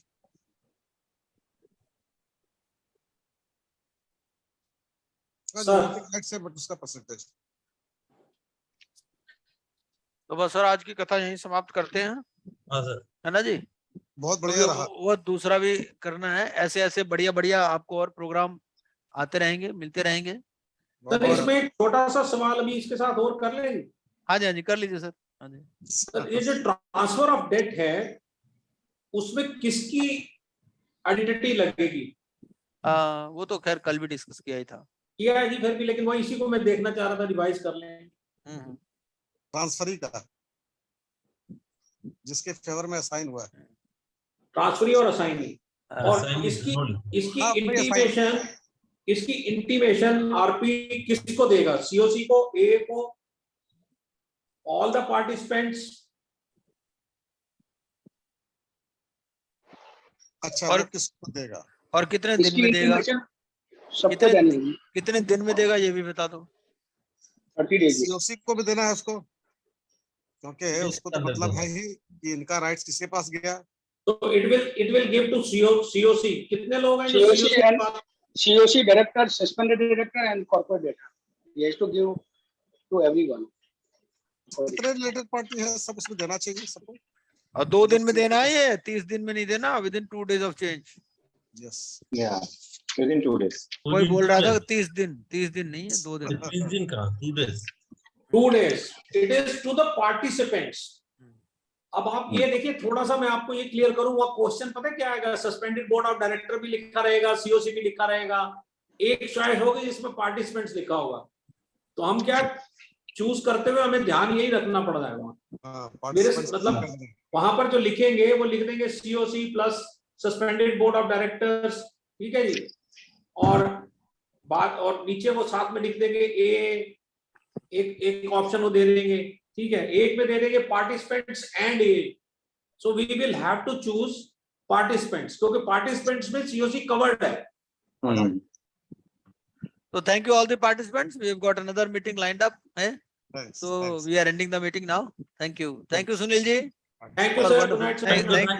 सर, बट उसका परसेंटेज। तो बस सर आज की कथा यहीं समाप्त करते हैं। हाँ सर। है ना जी? बहुत बढ़िया रहा। वो दूसरा भी करना है, ऐसे ऐसे बढ़िया बढ़िया आपको और प्रोग्राम आते रहेंगे, मिलते रहेंगे। सर इसमें एक छोटा सा सवाल अभी इसके साथ और कर लेंगे? हाँ जी, हाँ जी, कर लीजिए सर। हाँ जी। सर ये जो ट्रांसफर ऑफ डेट है उसमें किसकी आइडेंटिटी लगेगी? वो तो खैर कल भी डिस्कस किया ही था। किया है जी फिर भी, लेकिन वही इसी को मैं देखना चाह रहा था, रिवाइज कर लें। ट्रांसफरी का जिसके फेवर में असाइन हुआ है। ट्रांसफरी और असाइनी, और इसकी इंटीमेशन आरपी किसको देगा? सीओसी को, ए को, ऑल द पार्टिसिपेंट्स? अच्छा, और किसको देगा और कितने दिन में देगा? कितने दिन में देगा ये भी बता दो। 30 days। सीओसी को भी देना है उसको, क्योंकि उसको तो मतलब है ही कि इनका राइट्स किसके पास गया। तो it will give to COC. कितने लोग हैं जो सीओसी के पास? COC director, suspended director and corporate director. He has to give to everyone. कितने रिलेटेड पार्टी है सब उसमें देना चाहिए सबको। और 2 दिन में देना है ये, 30 दिन में नहीं देना, within 2 days of change. Yes, Yeah. Within 2 days. कोई बोल रहा था 30 दिन, 30 दिन नहीं है, 2 दिन। 30 दिन का 2 days। 2 days. It is to the participants. अब आप ये देखिए, थोड़ा सा मैं आपको ये क्लियर करूंगा। क्वेश्चन पता है क्या आएगा? सस्पेंडेड बोर्ड ऑफ डायरेक्टर भी लिखा रहेगा, सीओसी भी लिखा रहेगा, एक चॉइस होगी जिसमें पार्टिसिपेंट्स लिखा होगा। तो हम क्या चूज करते हुए हमें ध्यान यही रखना पड़ रहा है वहां। मेरे मतलब वहां पर जो लिखेंगे वो लिख देंगे COC plus suspended board of directors, ठीक है जी। और बात और नीचे वो साथ में लिख देंगे एक ऑप्शन वो दे देंगे, ठीक है। एक में दे देंगे participants and as. So we will have to choose participants, क्योंकि पार्टिसिपेंट्स में सीओसी कवर्ड है. So thank you all the participants. We have got another meeting lined up. Thanks, So thanks. we are ending the meeting now. Thank you. Thank you, Sunil ji. Thank you, For sir. wonderful- Good night, sir. Thank you.